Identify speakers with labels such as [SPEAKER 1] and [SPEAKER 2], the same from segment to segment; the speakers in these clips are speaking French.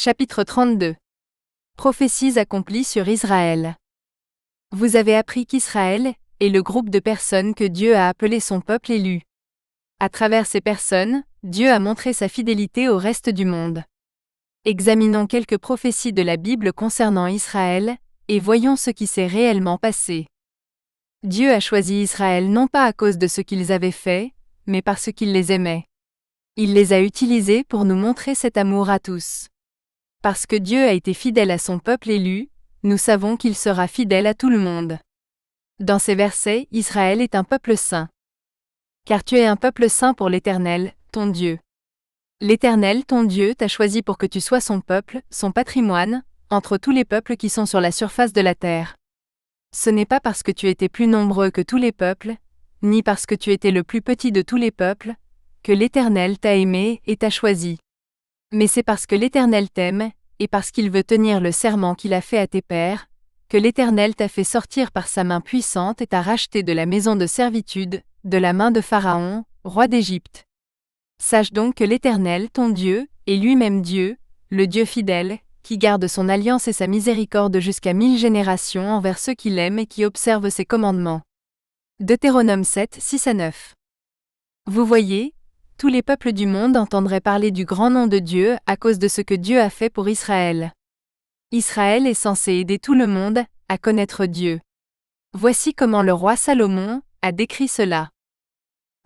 [SPEAKER 1] Chapitre 32. Prophéties accomplies sur Israël. Vous avez appris qu'Israël est le groupe de personnes que Dieu a appelé son peuple élu. À travers ces personnes, Dieu a montré sa fidélité au reste du monde. Examinons quelques prophéties de la Bible concernant Israël, et voyons ce qui s'est réellement passé. Dieu a choisi Israël non pas à cause de ce qu'ils avaient fait, mais parce qu'il les aimait. Il les a utilisés pour nous montrer cet amour à tous. Parce que Dieu a été fidèle à son peuple élu, nous savons qu'il sera fidèle à tout le monde. Dans ces versets, Israël est un peuple saint. Car tu es un peuple saint pour l'Éternel, ton Dieu. L'Éternel, ton Dieu, t'a choisi pour que tu sois son peuple, son patrimoine, entre tous les peuples qui sont sur la surface de la terre. Ce n'est pas parce que tu étais plus nombreux que tous les peuples, ni parce que tu étais le plus petit de tous les peuples, que l'Éternel t'a aimé et t'a choisi. Mais c'est parce que l'Éternel t'aime, et parce qu'il veut tenir le serment qu'il a fait à tes pères, que l'Éternel t'a fait sortir par sa main puissante et t'a racheté de la maison de servitude, de la main de Pharaon, roi d'Égypte. Sache donc que l'Éternel, ton Dieu, est lui-même Dieu, le Dieu fidèle, qui garde son alliance et sa miséricorde jusqu'à 1000 générations envers ceux qui l'aiment et qui observent ses commandements. Deutéronome 7, 6-9. Vous voyez, tous les peuples du monde entendraient parler du grand nom de Dieu à cause de ce que Dieu a fait pour Israël. Israël est censé aider tout le monde à connaître Dieu. Voici comment le roi Salomon a décrit cela.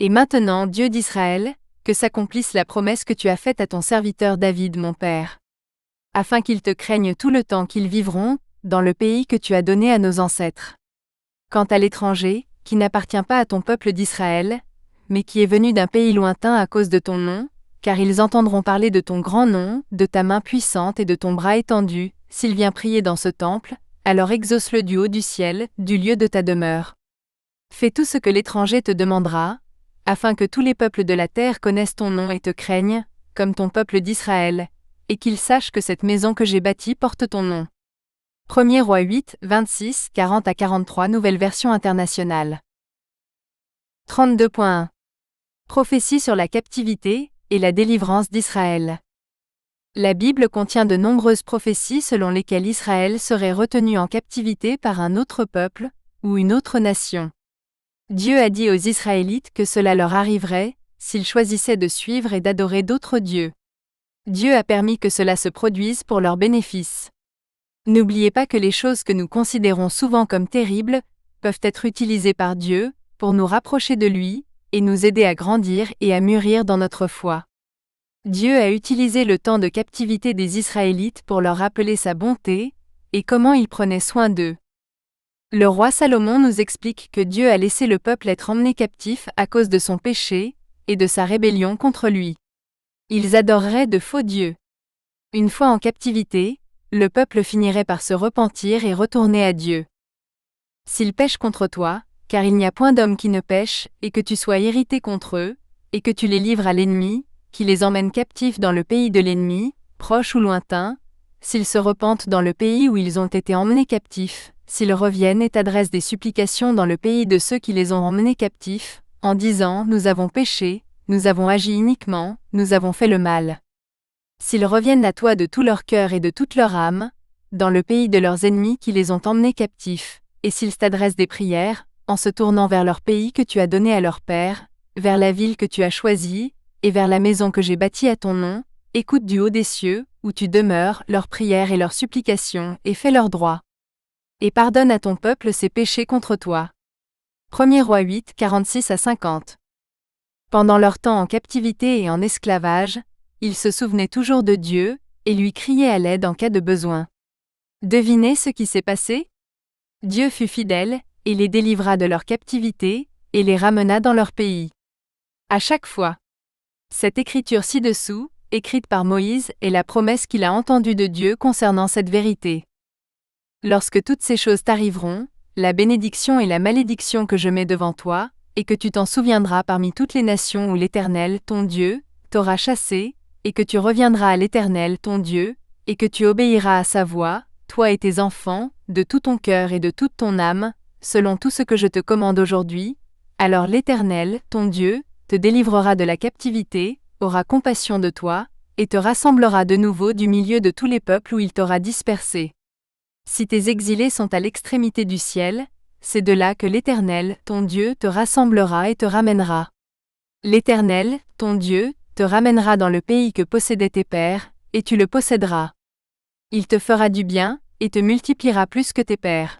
[SPEAKER 1] Et maintenant, Dieu d'Israël, que s'accomplisse la promesse que tu as faite à ton serviteur David mon père. Afin qu'ils te craignent tout le temps qu'ils vivront, dans le pays que tu as donné à nos ancêtres. Quant à l'étranger, qui n'appartient pas à ton peuple d'Israël, mais qui est venu d'un pays lointain à cause de ton nom, car ils entendront parler de ton grand nom, de ta main puissante et de ton bras étendu, s'il vient prier dans ce temple, alors exauce-le du haut du ciel, du lieu de ta demeure. Fais tout ce que l'étranger te demandera, afin que tous les peuples de la terre connaissent ton nom et te craignent, comme ton peuple d'Israël, et qu'ils sachent que cette maison que j'ai bâtie porte ton nom. 1er Roi 8, 26, 40-43 Nouvelle version internationale. 32.1. Prophétie sur la captivité et la délivrance d'Israël. La Bible contient de nombreuses prophéties selon lesquelles Israël serait retenu en captivité par un autre peuple, ou une autre nation. Dieu a dit aux Israélites que cela leur arriverait, s'ils choisissaient de suivre et d'adorer d'autres dieux. Dieu a permis que cela se produise pour leur bénéfice. N'oubliez pas que les choses que nous considérons souvent comme terribles peuvent être utilisées par Dieu pour nous rapprocher de lui et nous aider à grandir et à mûrir dans notre foi. Dieu a utilisé le temps de captivité des Israélites pour leur rappeler sa bonté et comment il prenait soin d'eux. Le roi Salomon nous explique que Dieu a laissé le peuple être emmené captif à cause de son péché et de sa rébellion contre lui. Ils adoreraient de faux dieux. Une fois en captivité, le peuple finirait par se repentir et retourner à Dieu. S'ils pêchent contre toi, car il n'y a point d'homme qui ne pêche, et que tu sois irrité contre eux, et que tu les livres à l'ennemi, qui les emmène captifs dans le pays de l'ennemi, proche ou lointain, s'ils se repentent dans le pays où ils ont été emmenés captifs, s'ils reviennent et t'adressent des supplications dans le pays de ceux qui les ont emmenés captifs, en disant « Nous avons péché, nous avons agi iniquement, nous avons fait le mal ». S'ils reviennent à toi de tout leur cœur et de toute leur âme, dans le pays de leurs ennemis qui les ont emmenés captifs, et s'ils t'adressent des prières, en se tournant vers leur pays que tu as donné à leur père, vers la ville que tu as choisie, et vers la maison que j'ai bâtie à ton nom, écoute du haut des cieux, où tu demeures, leurs prières et leurs supplications, et fais leur droit. Et pardonne à ton peuple ses péchés contre toi. 1er Roi 8, 46-50. Pendant leur temps en captivité et en esclavage, ils se souvenaient toujours de Dieu, et lui criaient à l'aide en cas de besoin. Devinez ce qui s'est passé? Dieu fut fidèle, et les délivra de leur captivité, et les ramena dans leur pays. À chaque fois. Cette écriture ci-dessous, écrite par Moïse, est la promesse qu'il a entendue de Dieu concernant cette vérité. Lorsque toutes ces choses t'arriveront, la bénédiction et la malédiction que je mets devant toi, et que tu t'en souviendras parmi toutes les nations où l'Éternel, ton Dieu, t'aura chassé, et que tu reviendras à l'Éternel, ton Dieu, et que tu obéiras à sa voix, toi et tes enfants, de tout ton cœur et de toute ton âme, selon tout ce que je te commande aujourd'hui, alors l'Éternel, ton Dieu, te délivrera de la captivité, aura compassion de toi, et te rassemblera de nouveau du milieu de tous les peuples où il t'aura dispersé. Si tes exilés sont à l'extrémité du ciel, c'est de là que l'Éternel, ton Dieu, te rassemblera et te ramènera. L'Éternel, ton Dieu, te ramènera dans le pays que possédaient tes pères, et tu le posséderas. Il te fera du bien, et te multipliera plus que tes pères.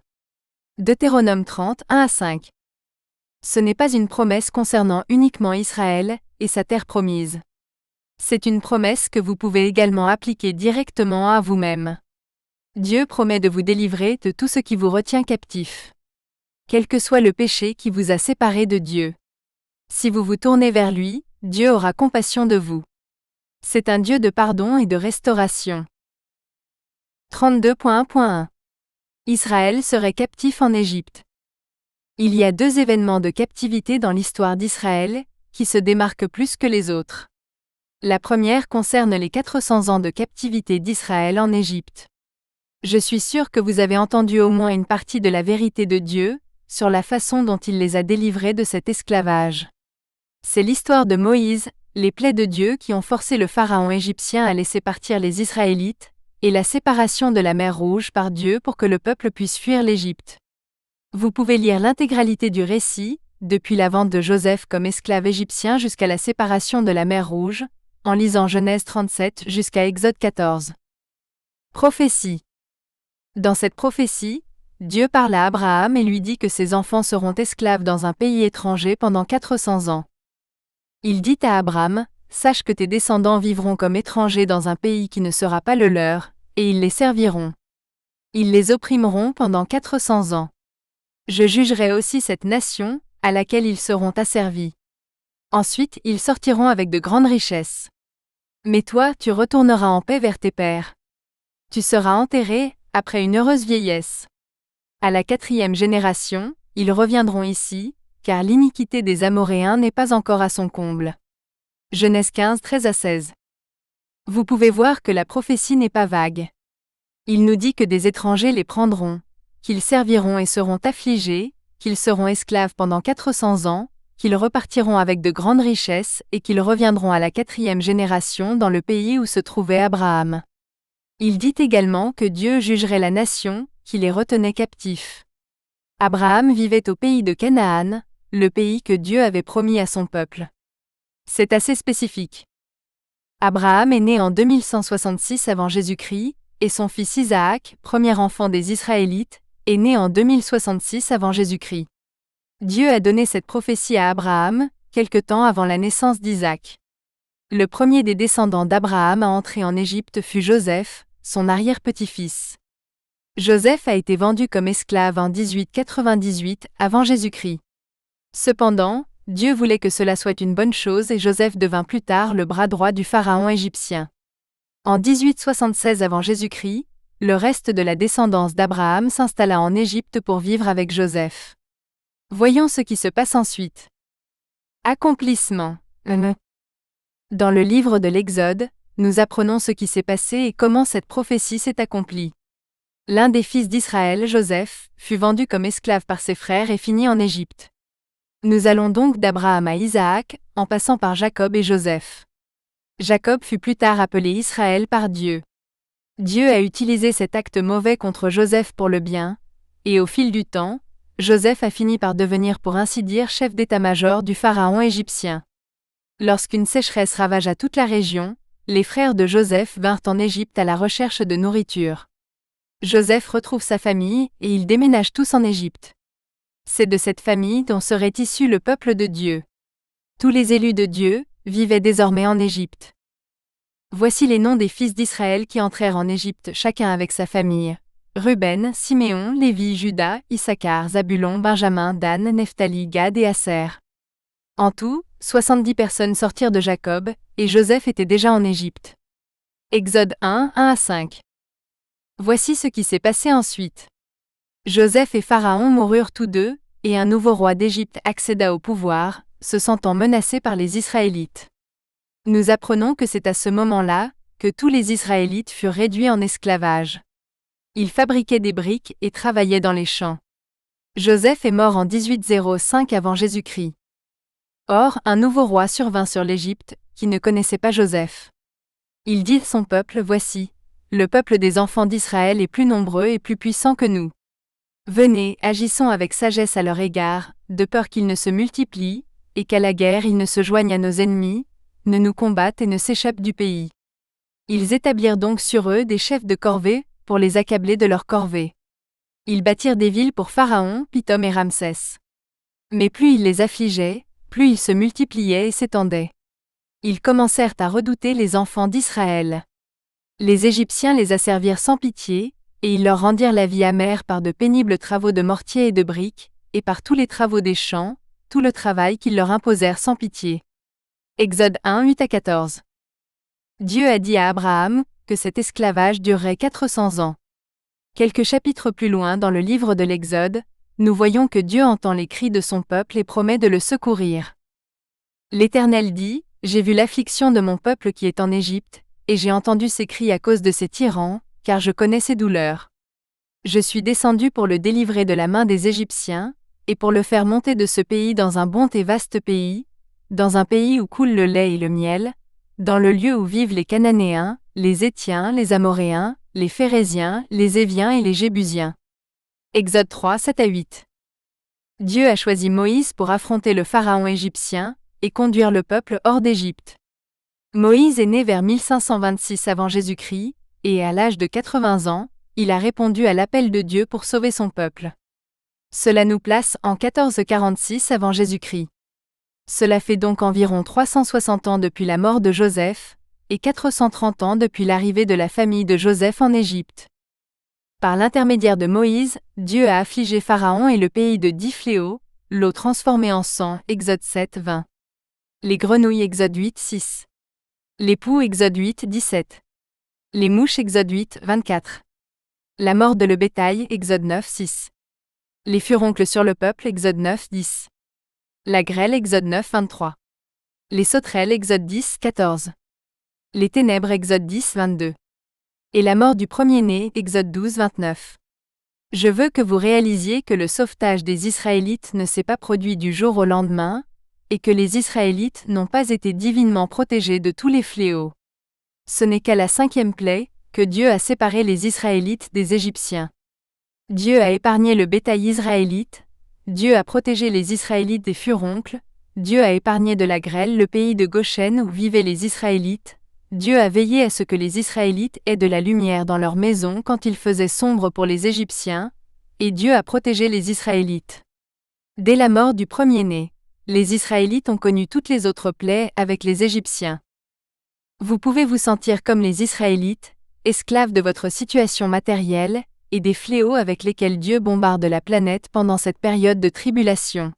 [SPEAKER 1] Deutéronome 30, 1-5. Ce n'est pas une promesse concernant uniquement Israël et sa terre promise. C'est une promesse que vous pouvez également appliquer directement à vous-même. Dieu promet de vous délivrer de tout ce qui vous retient captif. Quel que soit le péché qui vous a séparé de Dieu. Si vous vous tournez vers lui, Dieu aura compassion de vous. C'est un Dieu de pardon et de restauration. 32.1.1 Israël serait captif en Égypte. Il y a deux événements de captivité dans l'histoire d'Israël, qui se démarquent plus que les autres. La première concerne les 400 ans de captivité d'Israël en Égypte. Je suis sûr que vous avez entendu au moins une partie de la vérité de Dieu, sur la façon dont il les a délivrés de cet esclavage. C'est l'histoire de Moïse, les plaies de Dieu qui ont forcé le pharaon égyptien à laisser partir les Israélites, et la séparation de la mer Rouge par Dieu pour que le peuple puisse fuir l'Égypte. Vous pouvez lire l'intégralité du récit, depuis la vente de Joseph comme esclave égyptien jusqu'à la séparation de la mer Rouge, en lisant Genèse 37 jusqu'à Exode 14. Prophétie. Dans cette prophétie, Dieu parle à Abraham et lui dit que ses enfants seront esclaves dans un pays étranger pendant 400 ans. Il dit à Abraham, « Sache que tes descendants vivront comme étrangers dans un pays qui ne sera pas le leur, et ils les serviront. Ils les opprimeront pendant 400 ans. Je jugerai aussi cette nation, à laquelle ils seront asservis. Ensuite, ils sortiront avec de grandes richesses. Mais toi, tu retourneras en paix vers tes pères. Tu seras enterré, après une heureuse vieillesse. À la 4e génération, ils reviendront ici, car l'iniquité des Amoréens n'est pas encore à son comble. » Genèse 15, 13-16. Vous pouvez voir que la prophétie n'est pas vague. Il nous dit que des étrangers les prendront, qu'ils serviront et seront affligés, qu'ils seront esclaves pendant 400 ans, qu'ils repartiront avec de grandes richesses et qu'ils reviendront à la 4e génération dans le pays où se trouvait Abraham. Il dit également que Dieu jugerait la nation, qui les retenait captifs. Abraham vivait au pays de Canaan, le pays que Dieu avait promis à son peuple. C'est assez spécifique. Abraham est né en 2166 avant Jésus-Christ, et son fils Isaac, premier enfant des Israélites, est né en 2066 avant Jésus-Christ. Dieu a donné cette prophétie à Abraham, quelque temps avant la naissance d'Isaac. Le premier des descendants d'Abraham à entrer en Égypte fut Joseph, son arrière-petit-fils. Joseph a été vendu comme esclave en 1898 avant Jésus-Christ. Cependant, Dieu voulait que cela soit une bonne chose et Joseph devint plus tard le bras droit du pharaon égyptien. En 1876 avant Jésus-Christ, le reste de la descendance d'Abraham s'installa en Égypte pour vivre avec Joseph. Voyons ce qui se passe ensuite. Accomplissement. Dans le livre de l'Exode, nous apprenons ce qui s'est passé et comment cette prophétie s'est accomplie. L'un des fils d'Israël, Joseph, fut vendu comme esclave par ses frères et finit en Égypte. Nous allons donc d'Abraham à Isaac, en passant par Jacob et Joseph. Jacob fut plus tard appelé Israël par Dieu. Dieu a utilisé cet acte mauvais contre Joseph pour le bien, et au fil du temps, Joseph a fini par devenir pour ainsi dire chef d'état-major du pharaon égyptien. Lorsqu'une sécheresse ravagea toute la région, les frères de Joseph vinrent en Égypte à la recherche de nourriture. Joseph retrouve sa famille et ils déménagent tous en Égypte. C'est de cette famille dont serait issu le peuple de Dieu. Tous les élus de Dieu vivaient désormais en Égypte. Voici les noms des fils d'Israël qui entrèrent en Égypte chacun avec sa famille. Ruben, Siméon, Lévi, Juda, Issachar, Zabulon, Benjamin, Dan, Nephtali, Gad et Aser. En tout, 70 personnes sortirent de Jacob, et Joseph était déjà en Égypte. Exode 1, 1-5. Voici ce qui s'est passé ensuite. Joseph et Pharaon moururent tous deux, et un nouveau roi d'Égypte accéda au pouvoir, se sentant menacé par les Israélites. Nous apprenons que c'est à ce moment-là que tous les Israélites furent réduits en esclavage. Ils fabriquaient des briques et travaillaient dans les champs. Joseph est mort en 1805 avant Jésus-Christ. Or, un nouveau roi survint sur l'Égypte, qui ne connaissait pas Joseph. Il dit à son peuple: Voici, le peuple des enfants d'Israël est plus nombreux et plus puissant que nous. Venez, agissons avec sagesse à leur égard, de peur qu'ils ne se multiplient, et qu'à la guerre ils ne se joignent à nos ennemis, ne nous combattent et ne s'échappent du pays. Ils établirent donc sur eux des chefs de corvée, pour les accabler de leurs corvées. Ils bâtirent des villes pour Pharaon, Pithom et Ramsès. Mais plus ils les affligeaient, plus ils se multipliaient et s'étendaient. Ils commencèrent à redouter les enfants d'Israël. Les Égyptiens les asservirent sans pitié, et ils leur rendirent la vie amère par de pénibles travaux de mortier et de briques, et par tous les travaux des champs, tout le travail qu'ils leur imposèrent sans pitié. Exode 1, 8-14. Dieu a dit à Abraham que cet esclavage durerait 400 ans. Quelques chapitres plus loin dans le livre de l'Exode, nous voyons que Dieu entend les cris de son peuple et promet de le secourir. L'Éternel dit: J'ai vu l'affliction de mon peuple qui est en Égypte, et j'ai entendu ses cris à cause de ses tyrans, car je connais ses douleurs. Je suis descendu pour le délivrer de la main des Égyptiens, et pour le faire monter de ce pays dans un bon et vaste pays, dans un pays où coule le lait et le miel, dans le lieu où vivent les Cananéens, les Hétiens, les Amoréens, les Phéréziens, les Éviens et les Jébusiens. Exode 3, 7-8. Dieu a choisi Moïse pour affronter le pharaon égyptien, et conduire le peuple hors d'Égypte. Moïse est né vers 1526 avant Jésus-Christ, et à l'âge de 80 ans, il a répondu à l'appel de Dieu pour sauver son peuple. Cela nous place en 1446 avant Jésus-Christ. Cela fait donc environ 360 ans depuis la mort de Joseph, et 430 ans depuis l'arrivée de la famille de Joseph en Égypte. Par l'intermédiaire de Moïse, Dieu a affligé Pharaon et le pays de 10 fléaux, l'eau transformée en sang, Exode 7, 20. Les grenouilles, Exode 8, 6. Les poux, Exode 8, 17. Les mouches, Exode 8, 24. La mort de le bétail, Exode 9, 6. Les furoncles sur le peuple, Exode 9, 10. La grêle, Exode 9, 23. Les sauterelles, Exode 10, 14. Les ténèbres, Exode 10, 22. Et la mort du premier-né, Exode 12, 29. Je veux que vous réalisiez que le sauvetage des Israélites ne s'est pas produit du jour au lendemain, et que les Israélites n'ont pas été divinement protégés de tous les fléaux. Ce n'est qu'à la 5e plaie que Dieu a séparé les Israélites des Égyptiens. Dieu a épargné le bétail israélite, Dieu a protégé les Israélites des furoncles, Dieu a épargné de la grêle le pays de Goshen où vivaient les Israélites, Dieu a veillé à ce que les Israélites aient de la lumière dans leur maison quand il faisait sombre pour les Égyptiens, et Dieu a protégé les Israélites. Dès la mort du premier-né, les Israélites ont connu toutes les autres plaies avec les Égyptiens. Vous pouvez vous sentir comme les Israélites, esclaves de votre situation matérielle, et des fléaux avec lesquels Dieu bombarde la planète pendant cette période de tribulation.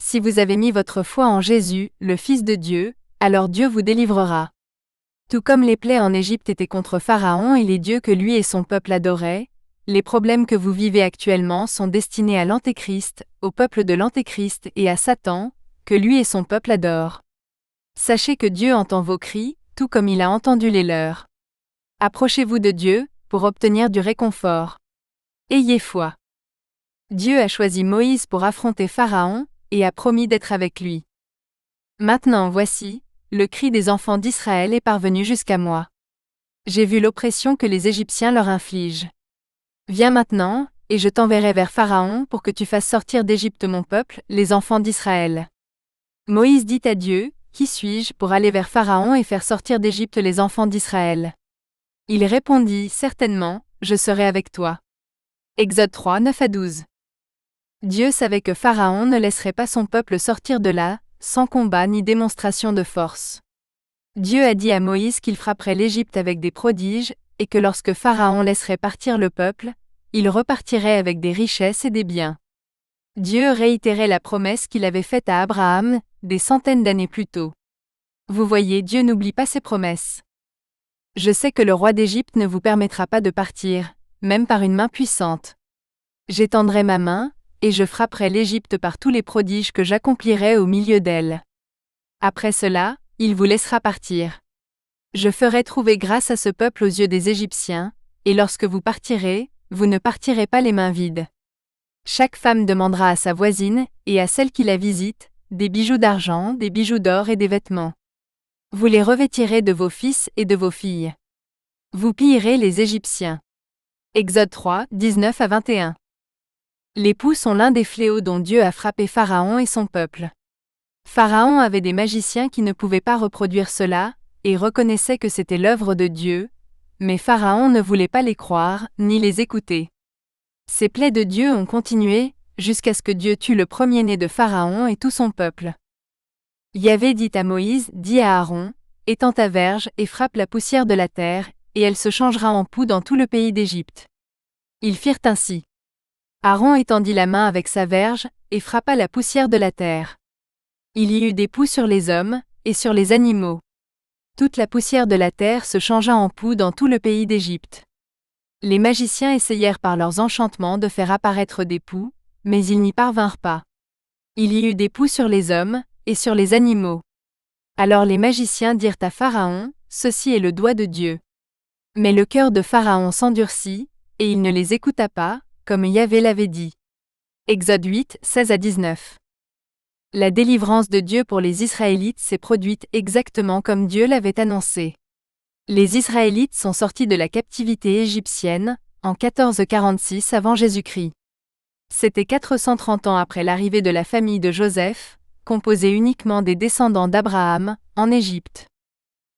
[SPEAKER 1] Si vous avez mis votre foi en Jésus, le Fils de Dieu, alors Dieu vous délivrera. Tout comme les plaies en Égypte étaient contre Pharaon et les dieux que lui et son peuple adoraient, les problèmes que vous vivez actuellement sont destinés à l'Antéchrist, au peuple de l'Antéchrist et à Satan, que lui et son peuple adorent. Sachez que Dieu entend vos cris, tout comme il a entendu les leurs. Approchez-vous de Dieu, pour obtenir du réconfort. Ayez foi. Dieu a choisi Moïse pour affronter Pharaon, et a promis d'être avec lui. Maintenant voici, le cri des enfants d'Israël est parvenu jusqu'à moi. J'ai vu l'oppression que les Égyptiens leur infligent. Viens maintenant, et je t'enverrai vers Pharaon pour que tu fasses sortir d'Égypte mon peuple, les enfants d'Israël. Moïse dit à Dieu, Qui suis-je pour aller vers Pharaon et faire sortir d'Égypte les enfants d'Israël? Il répondit, Certainement, je serai avec toi. Exode 3, 9-12. Dieu savait que Pharaon ne laisserait pas son peuple sortir de là, sans combat ni démonstration de force. Dieu a dit à Moïse qu'il frapperait l'Égypte avec des prodiges, et que lorsque Pharaon laisserait partir le peuple, il repartirait avec des richesses et des biens. Dieu réitérait la promesse qu'il avait faite à Abraham, des centaines d'années plus tôt. Vous voyez, Dieu n'oublie pas ses promesses. Je sais que le roi d'Égypte ne vous permettra pas de partir, même par une main puissante. J'étendrai ma main, et je frapperai l'Égypte par tous les prodiges que j'accomplirai au milieu d'elle. Après cela, il vous laissera partir. Je ferai trouver grâce à ce peuple aux yeux des Égyptiens, et lorsque vous partirez, vous ne partirez pas les mains vides. Chaque femme demandera à sa voisine, et à celle qui la visite, des bijoux d'argent, des bijoux d'or et des vêtements. Vous les revêtirez de vos fils et de vos filles. Vous pillerez les Égyptiens. Exode 3, 19 à 21. Les poux sont l'un des fléaux dont Dieu a frappé Pharaon et son peuple. Pharaon avait des magiciens qui ne pouvaient pas reproduire cela, et reconnaissait que c'était l'œuvre de Dieu, mais Pharaon ne voulait pas les croire, ni les écouter. Ces plaies de Dieu ont continué, jusqu'à ce que Dieu tue le premier-né de Pharaon et tout son peuple. Yahvé dit à Moïse, dis à Aaron, étends ta verge et frappe la poussière de la terre, et elle se changera en poux dans tout le pays d'Égypte. Ils firent ainsi. Aaron étendit la main avec sa verge, et frappa la poussière de la terre. Il y eut des poux sur les hommes, et sur les animaux. Toute la poussière de la terre se changea en poux dans tout le pays d'Égypte. Les magiciens essayèrent par leurs enchantements de faire apparaître des poux, mais ils n'y parvinrent pas. Il y eut des poux sur les hommes, et sur les animaux. Alors les magiciens dirent à Pharaon, ceci est le doigt de Dieu. Mais le cœur de Pharaon s'endurcit, et il ne les écouta pas, comme Yahvé l'avait dit. Exode 8, 16 à 19. La délivrance de Dieu pour les Israélites s'est produite exactement comme Dieu l'avait annoncé. Les Israélites sont sortis de la captivité égyptienne, en 1446 avant Jésus-Christ. C'était 430 ans après l'arrivée de la famille de Joseph, composée uniquement des descendants d'Abraham, en Égypte.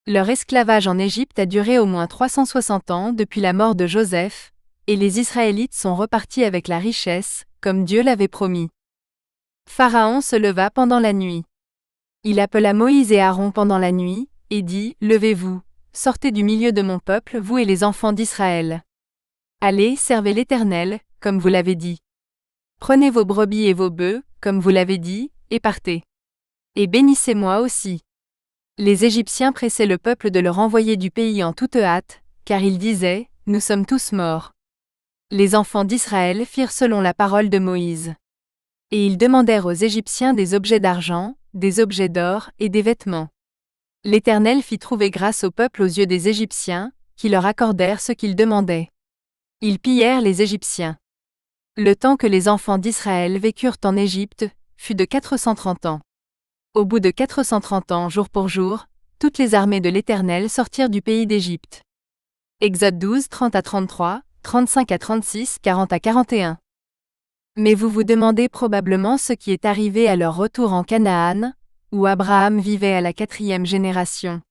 [SPEAKER 1] Leur esclavage en Égypte a duré au moins 360 ans depuis la mort de Joseph, et les Israélites sont repartis avec la richesse, comme Dieu l'avait promis. Pharaon se leva pendant la nuit. Il appela Moïse et Aaron pendant la nuit, et dit, levez-vous, sortez du milieu de mon peuple, vous et les enfants d'Israël. Allez, servez l'Éternel, comme vous l'avez dit. Prenez vos brebis et vos bœufs, comme vous l'avez dit, et partez. Et bénissez-moi aussi. Les Égyptiens pressaient le peuple de le renvoyer du pays en toute hâte, car ils disaient, nous sommes tous morts. Les enfants d'Israël firent selon la parole de Moïse. Et ils demandèrent aux Égyptiens des objets d'argent, des objets d'or et des vêtements. L'Éternel fit trouver grâce au peuple aux yeux des Égyptiens, qui leur accordèrent ce qu'ils demandaient. Ils pillèrent les Égyptiens. Le temps que les enfants d'Israël vécurent en Égypte fut de 430 ans. Au bout de 430 ans jour pour jour, toutes les armées de l'Éternel sortirent du pays d'Égypte. Exode 12, 30 à 33, 35 à 36, 40 à 41. Mais vous vous demandez probablement ce qui est arrivé à leur retour en Canaan, où Abraham vivait à la 4e génération.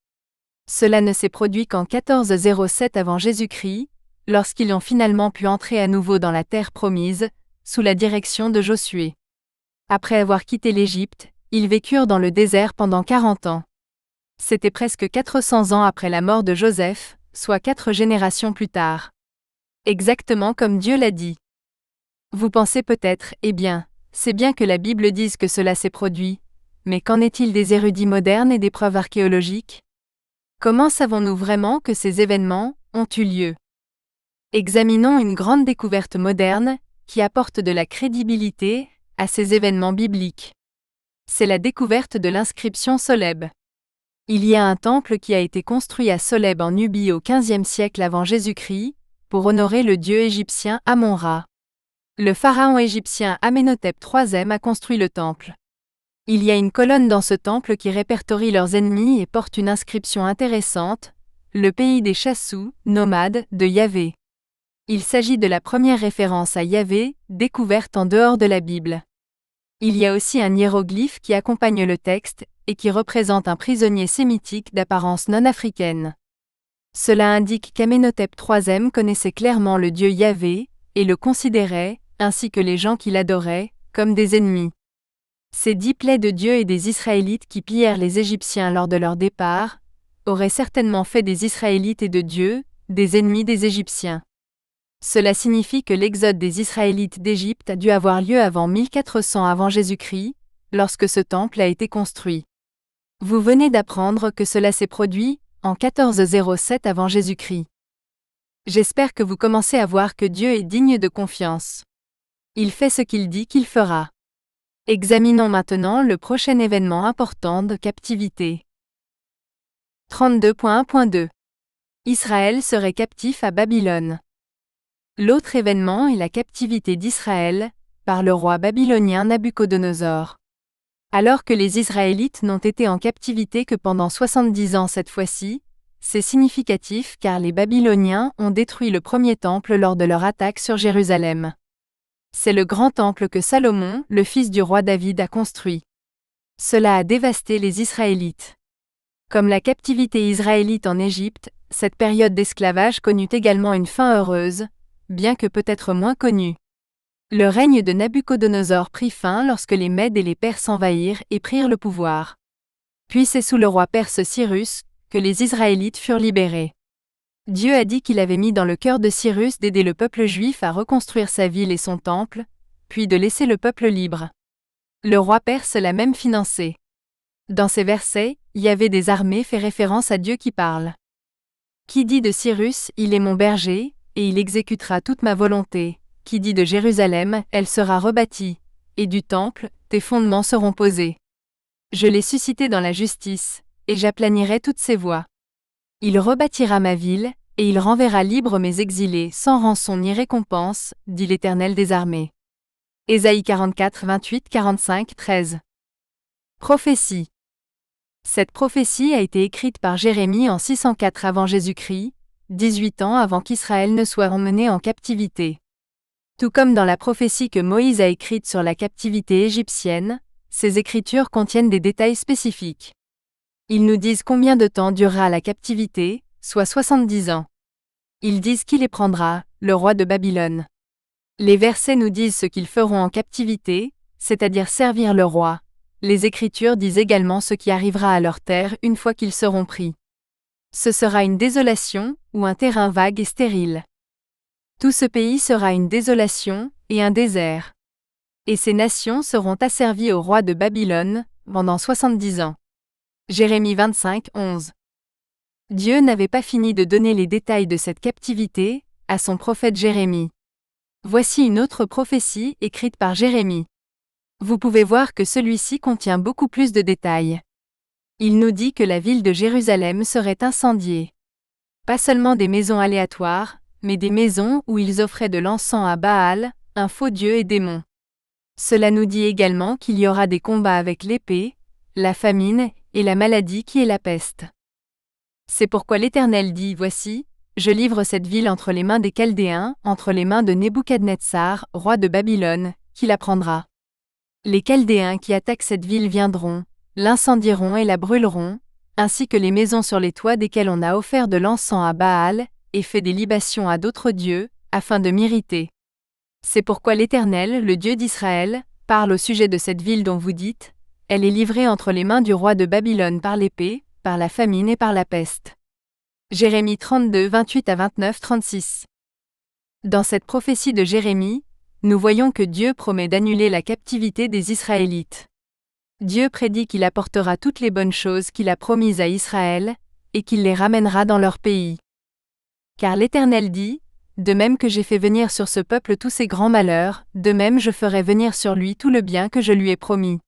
[SPEAKER 1] Cela ne s'est produit qu'en 1407 avant Jésus-Christ, lorsqu'ils ont finalement pu entrer à nouveau dans la terre promise, sous la direction de Josué. Après avoir quitté l'Égypte, ils vécurent dans le désert pendant 40 ans. C'était presque 400 ans après la mort de Joseph, soit 4 générations plus tard. Exactement comme Dieu l'a dit. Vous pensez peut-être, eh bien, c'est bien que la Bible dise que cela s'est produit, mais qu'en est-il des érudits modernes et des preuves archéologiques? Comment savons-nous vraiment que ces événements ont eu lieu? Examinons une grande découverte moderne, qui apporte de la crédibilité à ces événements bibliques. C'est la découverte de l'inscription Soleb. Il y a un temple qui a été construit à Soleb en Nubie au XVe siècle avant Jésus-Christ, pour honorer le dieu égyptien Amon-Ra. Le pharaon égyptien Amenhotep III a construit le temple. Il y a une colonne dans ce temple qui répertorie leurs ennemis et porte une inscription intéressante, le pays des Chassous, nomades, de Yahvé. Il s'agit de la première référence à Yahvé, découverte en dehors de la Bible. Il y a aussi un hiéroglyphe qui accompagne le texte, et qui représente un prisonnier sémitique d'apparence non africaine. Cela indique qu'Amenhotep III connaissait clairement le dieu Yahvé, et le considérait, ainsi que les gens qui l'adoraient, comme des ennemis. Ces 10 plaies de Dieu et des Israélites qui pillèrent les Égyptiens lors de leur départ, auraient certainement fait des Israélites et de Dieu, des ennemis des Égyptiens. Cela signifie que l'exode des Israélites d'Égypte a dû avoir lieu avant 1400 avant Jésus-Christ, lorsque ce temple a été construit. Vous venez d'apprendre que cela s'est produit en 1407 avant Jésus-Christ. J'espère que vous commencez à voir que Dieu est digne de confiance. Il fait ce qu'il dit qu'il fera. Examinons maintenant le prochain événement important de captivité. 32.1.2 Israël serait captif à Babylone. L'autre événement est la captivité d'Israël, par le roi babylonien Nabuchodonosor. Alors que les Israélites n'ont été en captivité que pendant 70 ans cette fois-ci, c'est significatif car les Babyloniens ont détruit le premier temple lors de leur attaque sur Jérusalem. C'est le grand temple que Salomon, le fils du roi David, a construit. Cela a dévasté les Israélites. Comme la captivité israélite en Égypte, cette période d'esclavage connut également une fin heureuse, bien que peut-être moins connue. Le règne de Nabuchodonosor prit fin lorsque les Mèdes et les Perses envahirent et prirent le pouvoir. Puis c'est sous le roi perse Cyrus que les Israélites furent libérés. Dieu a dit qu'il avait mis dans le cœur de Cyrus d'aider le peuple juif à reconstruire sa ville et son temple, puis de laisser le peuple libre. Le roi perse l'a même financé. Dans ces versets, Yahvé des armées fait référence à Dieu qui parle. Qui dit de Cyrus, il est mon berger, et il exécutera toute ma volonté. Qui dit de Jérusalem, elle sera rebâtie, et du temple, tes fondements seront posés. Je l'ai suscité dans la justice, et j'aplanirai toutes ses voies. Il rebâtira ma ville, et il renverra libres mes exilés sans rançon ni récompense, dit l'Éternel des armées. Ésaïe 44, 28, 45, 13. Prophétie. Cette prophétie a été écrite par Jérémie en 604 avant Jésus-Christ, 18 ans avant qu'Israël ne soit emmené en captivité. Tout comme dans la prophétie que Moïse a écrite sur la captivité égyptienne, ces écritures contiennent des détails spécifiques. Ils nous disent combien de temps durera la captivité, soit 70 ans. Ils disent qui les prendra, le roi de Babylone. Les versets nous disent ce qu'ils feront en captivité, c'est-à-dire servir le roi. Les Écritures disent également ce qui arrivera à leur terre une fois qu'ils seront pris. Ce sera une désolation, ou un terrain vague et stérile. Tout ce pays sera une désolation, et un désert. Et ces nations seront asservies au roi de Babylone, pendant 70 ans. Jérémie 25, 11. Dieu n'avait pas fini de donner les détails de cette captivité, à son prophète Jérémie. Voici une autre prophétie écrite par Jérémie. Vous pouvez voir que celui-ci contient beaucoup plus de détails. Il nous dit que la ville de Jérusalem serait incendiée. Pas seulement des maisons aléatoires, mais des maisons où ils offraient de l'encens à Baal, un faux dieu et démon. Cela nous dit également qu'il y aura des combats avec l'épée, la famine et la maladie qui est la peste. C'est pourquoi l'Éternel dit, voici, je livre cette ville entre les mains des Chaldéens, entre les mains de Nebuchadnezzar, roi de Babylone, qui la prendra. Les Chaldéens qui attaquent cette ville viendront, l'incendieront et la brûleront, ainsi que les maisons sur les toits desquelles on a offert de l'encens à Baal, et fait des libations à d'autres dieux, afin de m'irriter. C'est pourquoi l'Éternel, le Dieu d'Israël, parle au sujet de cette ville dont vous dites, elle est livrée entre les mains du roi de Babylone par l'épée, par la famine et par la peste. Jérémie 32, 28 à 29, 36. Dans cette prophétie de Jérémie, nous voyons que Dieu promet d'annuler la captivité des Israélites. Dieu prédit qu'il apportera toutes les bonnes choses qu'il a promises à Israël, et qu'il les ramènera dans leur pays. Car l'Éternel dit, de même que j'ai fait venir sur ce peuple tous ses grands malheurs, de même je ferai venir sur lui tout le bien que je lui ai promis.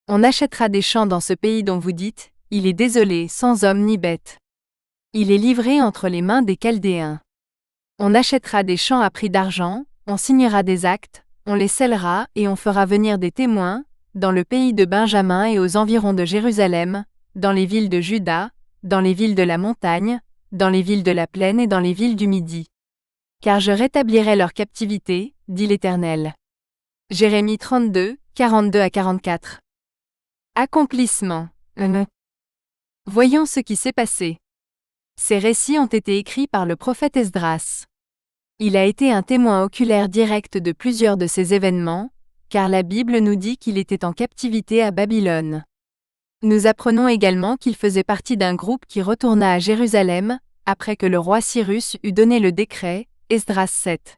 [SPEAKER 1] On achètera des champs dans ce pays dont vous dites, il est désolé, sans homme ni bête. Il est livré entre les mains des Chaldéens. On achètera des champs à prix d'argent, on signera des actes, on les scellera et on fera venir des témoins, dans le pays de Benjamin et aux environs de Jérusalem, dans les villes de Juda, dans les villes de la montagne, dans les villes de la plaine et dans les villes du Midi. Car je rétablirai leur captivité, dit l'Éternel. Jérémie 32, 42 à 44. Accomplissement. Voyons ce qui s'est passé. Ces récits ont été écrits par le prophète Esdras. Il a été un témoin oculaire direct de plusieurs de ces événements, car la Bible nous dit qu'il était en captivité à Babylone. Nous apprenons également qu'il faisait partie d'un groupe qui retourna à Jérusalem, après que le roi Cyrus eut donné le décret, Esdras 7.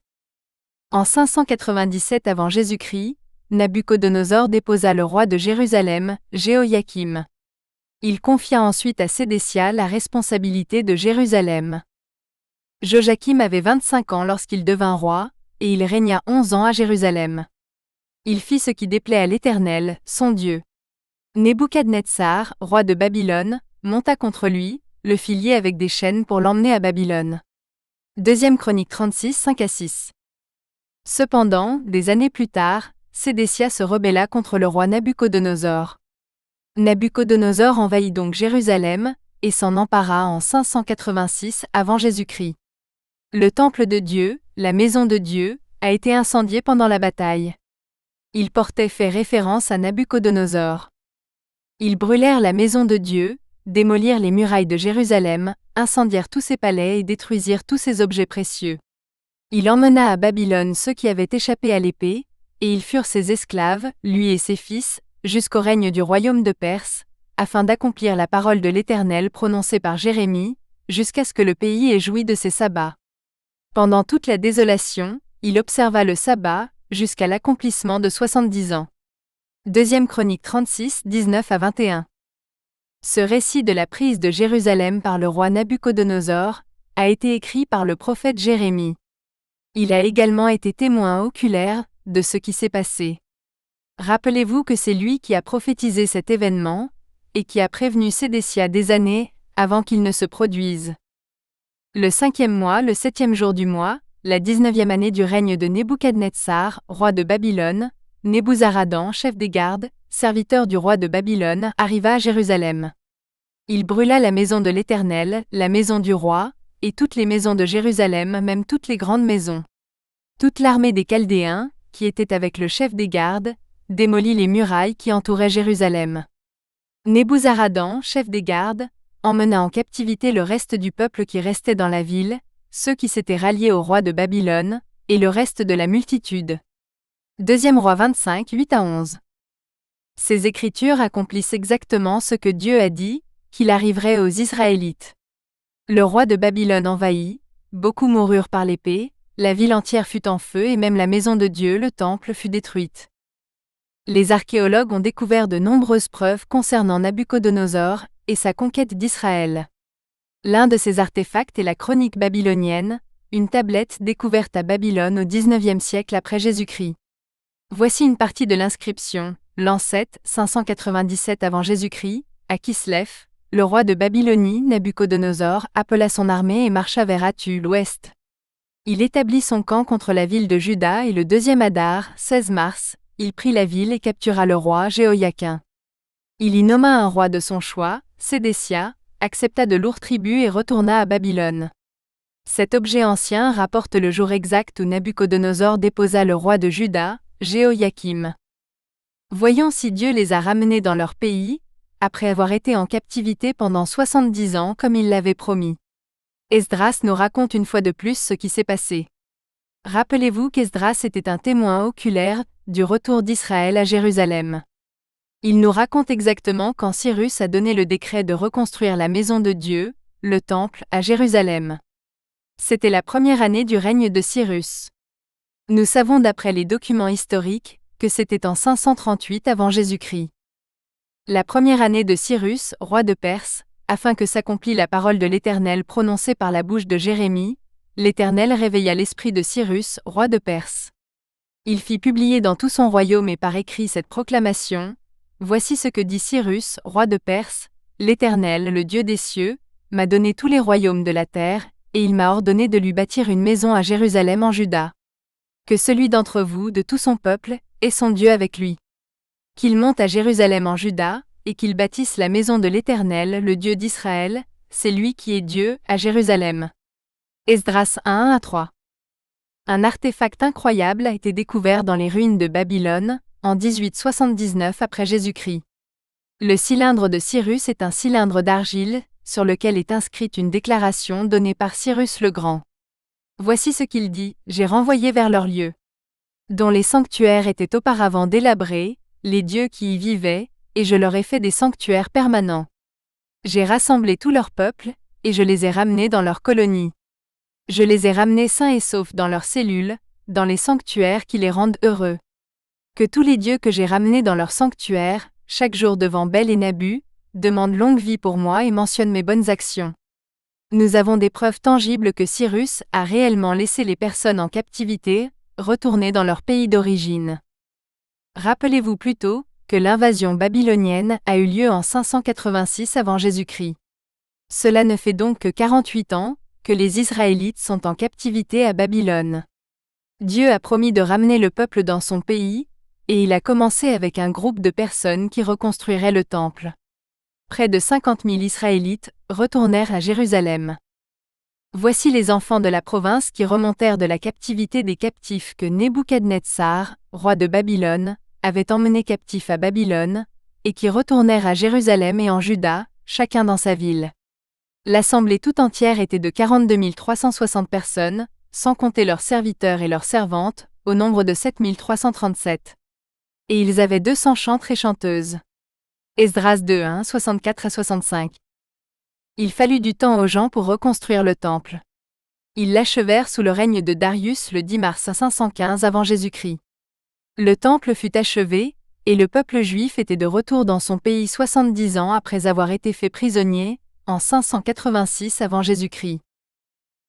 [SPEAKER 1] En 597 avant Jésus-Christ, Nabuchodonosor déposa le roi de Jérusalem, Jéhoïakim. Il confia ensuite à Sédécia la responsabilité de Jérusalem. Joachim avait 25 ans lorsqu'il devint roi, et il régna 11 ans à Jérusalem. Il fit ce qui déplaît à l'Éternel, son Dieu. Nebuchadnezzar, roi de Babylone, monta contre lui, le fit lier avec des chaînes pour l'emmener à Babylone. 2 Chroniques 36, 5 à 6. Cependant, des années plus tard, Sédécia se rebella contre le roi Nabuchodonosor. Nabuchodonosor envahit donc Jérusalem, et s'en empara en 586 avant Jésus-Christ. Le temple de Dieu, la maison de Dieu, a été incendié pendant la bataille. Il portait fait référence à Nabuchodonosor. Ils brûlèrent la maison de Dieu, démolirent les murailles de Jérusalem, incendièrent tous ses palais et détruisirent tous ses objets précieux. Il emmena à Babylone ceux qui avaient échappé à l'épée, et ils furent ses esclaves, lui et ses fils, jusqu'au règne du royaume de Perse, afin d'accomplir la parole de l'Éternel prononcée par Jérémie, jusqu'à ce que le pays ait joui de ses sabbats. Pendant toute la désolation, il observa le sabbat, jusqu'à l'accomplissement de 70 ans. 2 Chroniques 36, 19 à 21. Ce récit de la prise de Jérusalem par le roi Nabuchodonosor a été écrit par le prophète Jérémie. Il a également été témoin oculaire de ce qui s'est passé. Rappelez-vous que c'est lui qui a prophétisé cet événement, et qui a prévenu Sédécia des années avant qu'il ne se produise. Le 5e mois, le 7e jour du mois, la 19e année du règne de Nebuchadnezzar, roi de Babylone, Nebuzaradan, chef des gardes, serviteur du roi de Babylone, arriva à Jérusalem. Il brûla la maison de l'Éternel, la maison du roi, et toutes les maisons de Jérusalem, même toutes les grandes maisons. Toute l'armée des Chaldéens, qui était avec le chef des gardes, démolit les murailles qui entouraient Jérusalem. Nebuzaradan, chef des gardes, emmena en captivité le reste du peuple qui restait dans la ville, ceux qui s'étaient ralliés au roi de Babylone, et le reste de la multitude. 2 Rois 25, 8 à 11. Ces écritures accomplissent exactement ce que Dieu a dit, qu'il arriverait aux Israélites. Le roi de Babylone envahit, beaucoup moururent par l'épée, la ville entière fut en feu et même la maison de Dieu, le temple, fut détruite. Les archéologues ont découvert de nombreuses preuves concernant Nabuchodonosor et sa conquête d'Israël. L'un de ces artefacts est la chronique babylonienne, une tablette découverte à Babylone au XIXe siècle après Jésus-Christ. Voici une partie de l'inscription, l'an 7, 597 avant Jésus-Christ, à Kislev, le roi de Babylonie, Nabuchodonosor, appela son armée et marcha vers Attu, l'ouest. Il établit son camp contre la ville de Juda et le 2e Adar, 16 mars, il prit la ville et captura le roi Jéhoïakin. Il y nomma un roi de son choix, Sédécia, accepta de lourds tributs et retourna à Babylone. Cet objet ancien rapporte le jour exact où Nabuchodonosor déposa le roi de Juda, Jéhoïakim. Voyons si Dieu les a ramenés dans leur pays, après avoir été en captivité pendant 70 ans comme il l'avait promis. Esdras nous raconte une fois de plus ce qui s'est passé. Rappelez-vous qu'Esdras était un témoin oculaire du retour d'Israël à Jérusalem. Il nous raconte exactement quand Cyrus a donné le décret de reconstruire la maison de Dieu, le temple, à Jérusalem. C'était la première année du règne de Cyrus. Nous savons d'après les documents historiques que c'était en 538 avant Jésus-Christ. La première année de Cyrus, roi de Perse, afin que s'accomplît la parole de l'Éternel prononcée par la bouche de Jérémie, l'Éternel réveilla l'esprit de Cyrus, roi de Perse. Il fit publier dans tout son royaume et par écrit cette proclamation. Voici ce que dit Cyrus, roi de Perse, l'Éternel, le Dieu des cieux, m'a donné tous les royaumes de la terre, et il m'a ordonné de lui bâtir une maison à Jérusalem en Juda. Que celui d'entre vous, de tout son peuple, ait son Dieu avec lui. Qu'il monte à Jérusalem en Juda, et qu'il bâtisse la maison de l'Éternel, le Dieu d'Israël, c'est lui qui est Dieu, à Jérusalem. Esdras 1 à 3. Un artefact incroyable a été découvert dans les ruines de Babylone, en 1879 après Jésus-Christ. Le cylindre de Cyrus est un cylindre d'argile, sur lequel est inscrite une déclaration donnée par Cyrus le Grand. Voici ce qu'il dit, « J'ai renvoyé vers leur lieu, dont les sanctuaires étaient auparavant délabrés, les dieux qui y vivaient, et je leur ai fait des sanctuaires permanents. J'ai rassemblé tout leur peuple, et je les ai ramenés dans leurs colonies. Je les ai ramenés sains et saufs dans leurs cellules, dans les sanctuaires qui les rendent heureux. Que tous les dieux que j'ai ramenés dans leurs sanctuaires, chaque jour devant Bel et Nabu, demandent longue vie pour moi et mentionnent mes bonnes actions. Nous avons des preuves tangibles que Cyrus a réellement laissé les personnes en captivité retourner dans leur pays d'origine. Rappelez-vous plutôt que l'invasion babylonienne a eu lieu en 586 avant Jésus-Christ. Cela ne fait donc que 48 ans que les Israélites sont en captivité à Babylone. Dieu a promis de ramener le peuple dans son pays, et il a commencé avec un groupe de personnes qui reconstruiraient le temple. Près de 50 000 Israélites retournèrent à Jérusalem. Voici les enfants de la province qui remontèrent de la captivité des captifs que Nebuchadnezzar, roi de Babylone, avait emmenés captifs à Babylone, et qui retournèrent à Jérusalem et en Juda, chacun dans sa ville. L'assemblée tout entière était de 42 360 personnes, sans compter leurs serviteurs et leurs servantes, au nombre de 7 337. Et ils avaient 200 chantres et chanteuses. Esdras 2, 64-65. Il fallut du temps aux gens pour reconstruire le temple. Ils l'achevèrent sous le règne de Darius le 10 mars 515 avant Jésus-Christ. Le temple fut achevé, et le peuple juif était de retour dans son pays 70 ans après avoir été fait prisonnier, en 586 avant Jésus-Christ.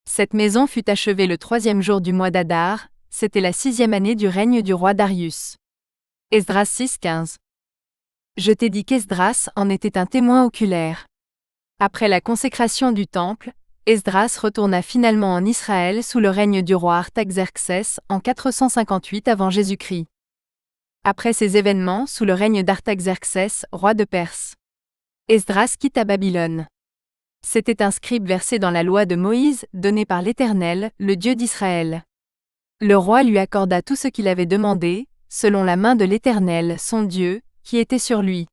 [SPEAKER 1] Cette maison fut achevée le 3e jour du mois d'Adar, c'était la 6e année du règne du roi Darius. Esdras 6-15. Je t'ai dit qu'Esdras en était un témoin oculaire. Après la consécration du temple, Esdras retourna finalement en Israël sous le règne du roi Artaxerxès en 458 avant Jésus-Christ. Après ces événements sous le règne d'Artaxerxès, roi de Perse, Esdras quitta Babylone. C'était un scribe versé dans la loi de Moïse, donnée par l'Éternel, le Dieu d'Israël. Le roi lui accorda tout ce qu'il avait demandé, selon la main de l'Éternel, son Dieu, qui était sur lui.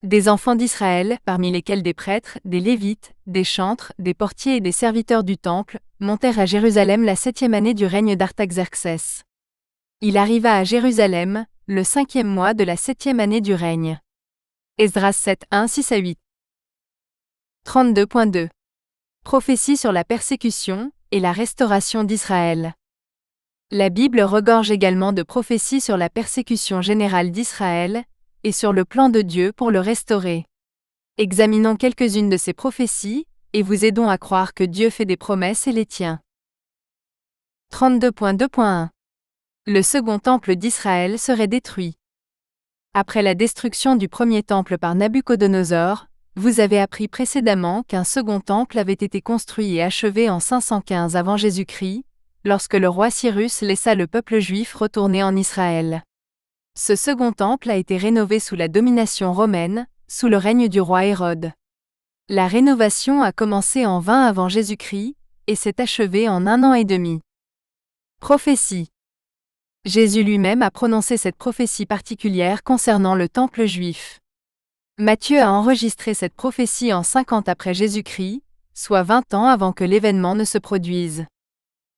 [SPEAKER 1] Des enfants d'Israël, parmi lesquels des prêtres, des lévites, des chantres, des portiers et des serviteurs du temple, montèrent à Jérusalem la 7e année du règne d'Artaxerxès. Il arriva à Jérusalem, le 5e mois de la 7e année du règne. Esdras 7, 6-8. 32.2. Prophétie sur la persécution et la restauration d'Israël. La Bible regorge également de prophéties sur la persécution générale d'Israël, et sur le plan de Dieu pour le restaurer. Examinons quelques-unes de ces prophéties, et vous aidons à croire que Dieu fait des promesses et les tient. 32.2.1. Le second temple d'Israël serait détruit. Après la destruction du premier temple par Nabuchodonosor, vous avez appris précédemment qu'un second temple avait été construit et achevé en 515 avant Jésus-Christ, lorsque le roi Cyrus laissa le peuple juif retourner en Israël. Ce second temple a été rénové sous la domination romaine, sous le règne du roi Hérode. La rénovation a commencé en 20 avant Jésus-Christ, et s'est achevée en 1 an et demi. Prophétie. Jésus lui-même a prononcé cette prophétie particulière concernant le temple juif. Matthieu a enregistré cette prophétie en 50 après Jésus-Christ, soit 20 ans avant que l'événement ne se produise.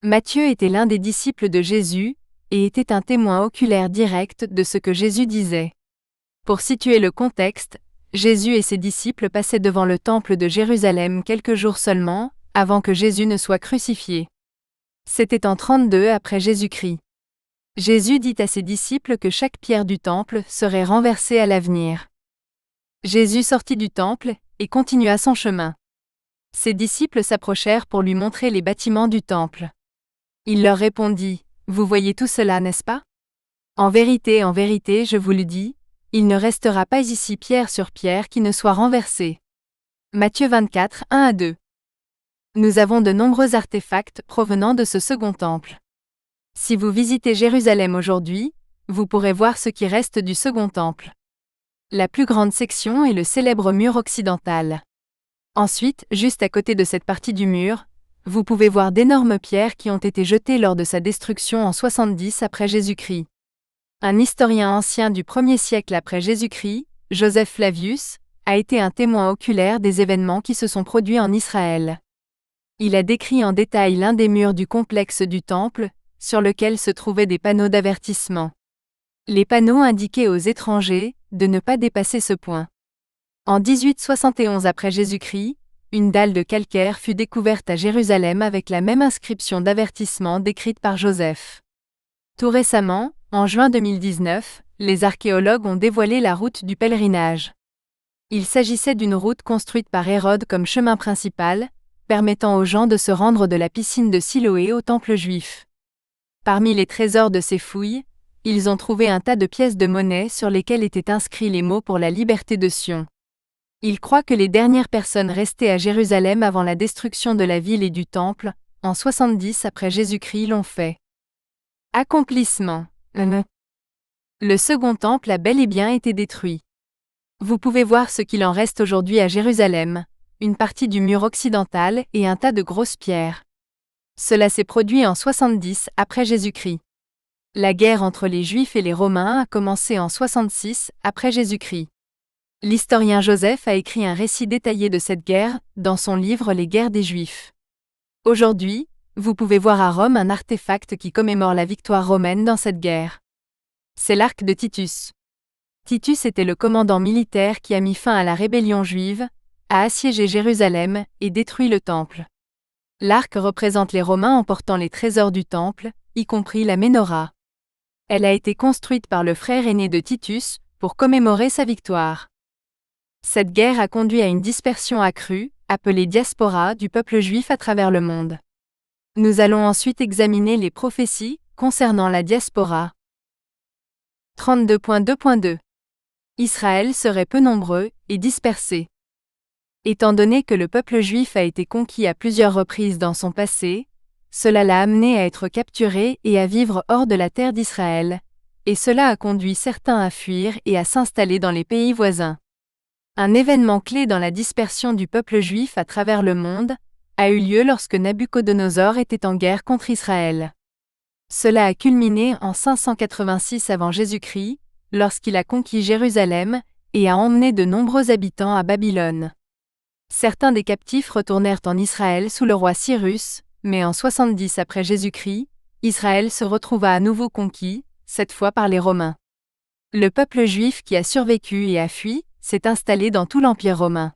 [SPEAKER 1] Matthieu était l'un des disciples de Jésus, et était un témoin oculaire direct de ce que Jésus disait. Pour situer le contexte, Jésus et ses disciples passaient devant le temple de Jérusalem quelques jours seulement, avant que Jésus ne soit crucifié. C'était en 32 après Jésus-Christ. Jésus dit à ses disciples que chaque pierre du temple serait renversée à l'avenir. Jésus sortit du temple, et continua son chemin. Ses disciples s'approchèrent pour lui montrer les bâtiments du temple. Il leur répondit, « Vous voyez tout cela, n'est-ce pas? En vérité, je vous le dis, il ne restera pas ici pierre sur pierre qui ne soit renversée. » Matthieu 24, 1-2. Nous avons de nombreux artefacts provenant de ce second temple. Si vous visitez Jérusalem aujourd'hui, vous pourrez voir ce qui reste du second temple. La plus grande section est le célèbre mur occidental. Ensuite, juste à côté de cette partie du mur, vous pouvez voir d'énormes pierres qui ont été jetées lors de sa destruction en 70 après Jésus-Christ. Un historien ancien du 1er siècle après Jésus-Christ, Joseph Flavius, a été un témoin oculaire des événements qui se sont produits en Israël. Il a décrit en détail l'un des murs du complexe du temple, sur lequel se trouvaient des panneaux d'avertissement. Les panneaux indiquaient aux étrangers de ne pas dépasser ce point. En 1871 après Jésus-Christ, une dalle de calcaire fut découverte à Jérusalem avec la même inscription d'avertissement décrite par Joseph. Tout récemment, en juin 2019, les archéologues ont dévoilé la route du pèlerinage. Il s'agissait d'une route construite par Hérode comme chemin principal, permettant aux gens de se rendre de la piscine de Siloé au temple juif. Parmi les trésors de ces fouilles, ils ont trouvé un tas de pièces de monnaie sur lesquelles étaient inscrits les mots pour la liberté de Sion. Ils croient que les dernières personnes restées à Jérusalem avant la destruction de la ville et du temple, en 70 après Jésus-Christ l'ont fait. Accomplissement. Le second temple a bel et bien été détruit. Vous pouvez voir ce qu'il en reste aujourd'hui à Jérusalem, une partie du mur occidental et un tas de grosses pierres. Cela s'est produit en 70 après Jésus-Christ. La guerre entre les Juifs et les Romains a commencé en 66 après Jésus-Christ. L'historien Joseph a écrit un récit détaillé de cette guerre dans son livre Les guerres des Juifs. Aujourd'hui, vous pouvez voir à Rome un artefact qui commémore la victoire romaine dans cette guerre. C'est l'arc de Titus. Titus était le commandant militaire qui a mis fin à la rébellion juive, a assiégé Jérusalem et détruit le temple. L'arc représente les Romains emportant les trésors du temple, y compris la Ménorah. Elle a été construite par le frère aîné de Titus pour commémorer sa victoire. Cette guerre a conduit à une dispersion accrue, appelée diaspora, du peuple juif à travers le monde. Nous allons ensuite examiner les prophéties concernant la diaspora. 32.2.2 Israël serait peu nombreux et dispersé. Étant donné que le peuple juif a été conquis à plusieurs reprises dans son passé, cela l'a amené à être capturé et à vivre hors de la terre d'Israël, et cela a conduit certains à fuir et à s'installer dans les pays voisins. Un événement clé dans la dispersion du peuple juif à travers le monde a eu lieu lorsque Nabuchodonosor était en guerre contre Israël. Cela a culminé en 586 avant Jésus-Christ, lorsqu'il a conquis Jérusalem et a emmené de nombreux habitants à Babylone. Certains des captifs retournèrent en Israël sous le roi Cyrus, mais en 70 après Jésus-Christ, Israël se retrouva à nouveau conquis, cette fois par les Romains. Le peuple juif qui a survécu et a fui s'est installé dans tout l'Empire romain.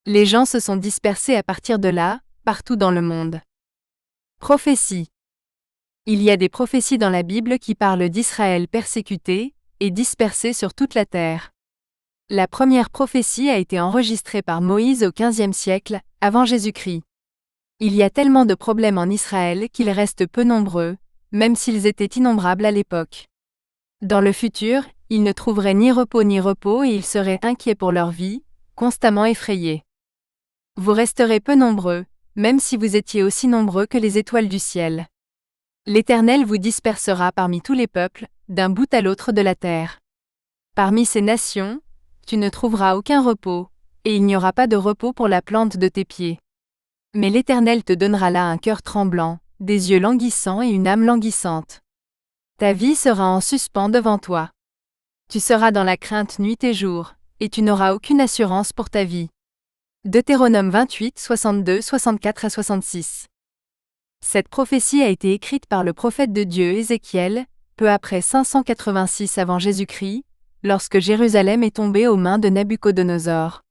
[SPEAKER 1] Les gens se sont dispersés à partir de là, partout dans le monde. Prophétie. Il y a des prophéties dans la Bible qui parlent d'Israël persécuté et dispersé sur toute la terre. La première prophétie a été enregistrée par Moïse au XVe siècle, avant Jésus-Christ. Il y a tellement de problèmes en Israël qu'ils restent peu nombreux, même s'ils étaient innombrables à l'époque. Dans le futur, ils ne trouveraient ni repos et ils seraient inquiets pour leur vie, constamment effrayés. Vous resterez peu nombreux, même si vous étiez aussi nombreux que les étoiles du ciel. L'Éternel vous dispersera parmi tous les peuples, d'un bout à l'autre de la terre. Parmi ces nations, tu ne trouveras aucun repos, et il n'y aura pas de repos pour la plante de tes pieds. Mais l'Éternel te donnera là un cœur tremblant, des yeux languissants et une âme languissante. Ta vie sera en suspens devant toi. Tu seras dans la crainte nuit et jour, et tu n'auras aucune assurance pour ta vie. Deutéronome 28, 62, 64 à 66. Cette prophétie a été écrite par le prophète de Dieu Ézéchiel, peu après 586 avant Jésus-Christ, lorsque Jérusalem est tombée aux mains de Nabuchodonosor.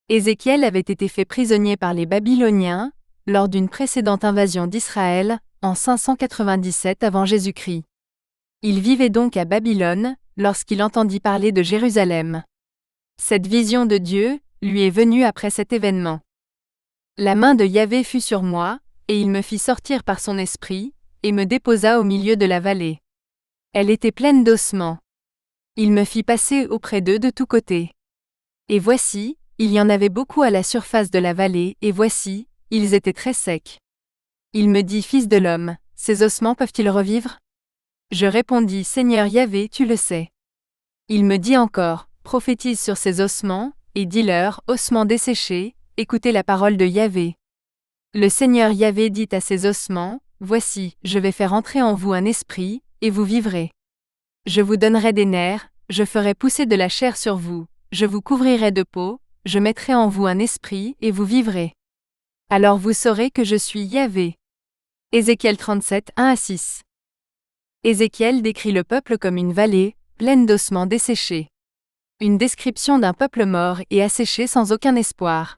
[SPEAKER 1] Ézéchiel avait été fait prisonnier par les Babyloniens, lors d'une précédente invasion d'Israël, en 597 avant Jésus-Christ. Il vivait donc à Babylone, lorsqu'il entendit parler de Jérusalem. Cette vision de Dieu lui est venue après cet événement. La main de Yahvé fut sur moi, et il me fit sortir par son esprit, et me déposa au milieu de la vallée. Elle était pleine d'ossements. Il me fit passer auprès d'eux de tous côtés. Et voici, il y en avait beaucoup à la surface de la vallée, et voici, ils étaient très secs. Il me dit, Fils de l'homme, ces ossements peuvent-ils revivre? Je répondis, Seigneur Yahvé, tu le sais. Il me dit encore, prophétise sur ces ossements, et dis-leur, ossements desséchés, écoutez la parole de Yahvé. Le Seigneur Yahvé dit à ces ossements, voici, je vais faire entrer en vous un esprit, et vous vivrez. Je vous donnerai des nerfs, je ferai pousser de la chair sur vous, je vous couvrirai de peau, je mettrai en vous un esprit, et vous vivrez. Alors vous saurez que je suis Yahvé. Ézéchiel 37, 1 à 6. Ézéchiel décrit le peuple comme une vallée, pleine d'ossements desséchés. Une description d'un peuple mort et asséché sans aucun espoir.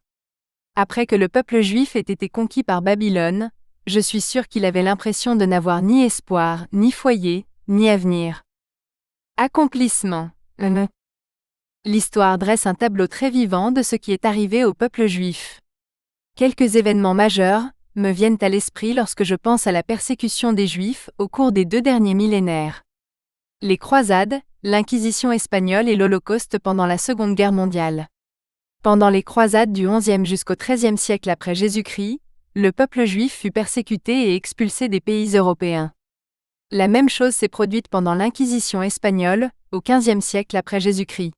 [SPEAKER 1] Après que le peuple juif ait été conquis par Babylone, je suis sûr qu'il avait l'impression de n'avoir ni espoir, ni foyer, ni avenir. Accomplissement. L'histoire dresse un tableau très vivant de ce qui est arrivé au peuple juif. Quelques événements majeurs me viennent à l'esprit lorsque je pense à la persécution des Juifs au cours des 2 derniers millénaires. Les croisades, l'Inquisition espagnole et l'Holocauste pendant la Seconde Guerre mondiale. Pendant les croisades du XIe jusqu'au XIIIe siècle après Jésus-Christ, le peuple juif fut persécuté et expulsé des pays européens. La même chose s'est produite pendant l'Inquisition espagnole, au XVe siècle après Jésus-Christ.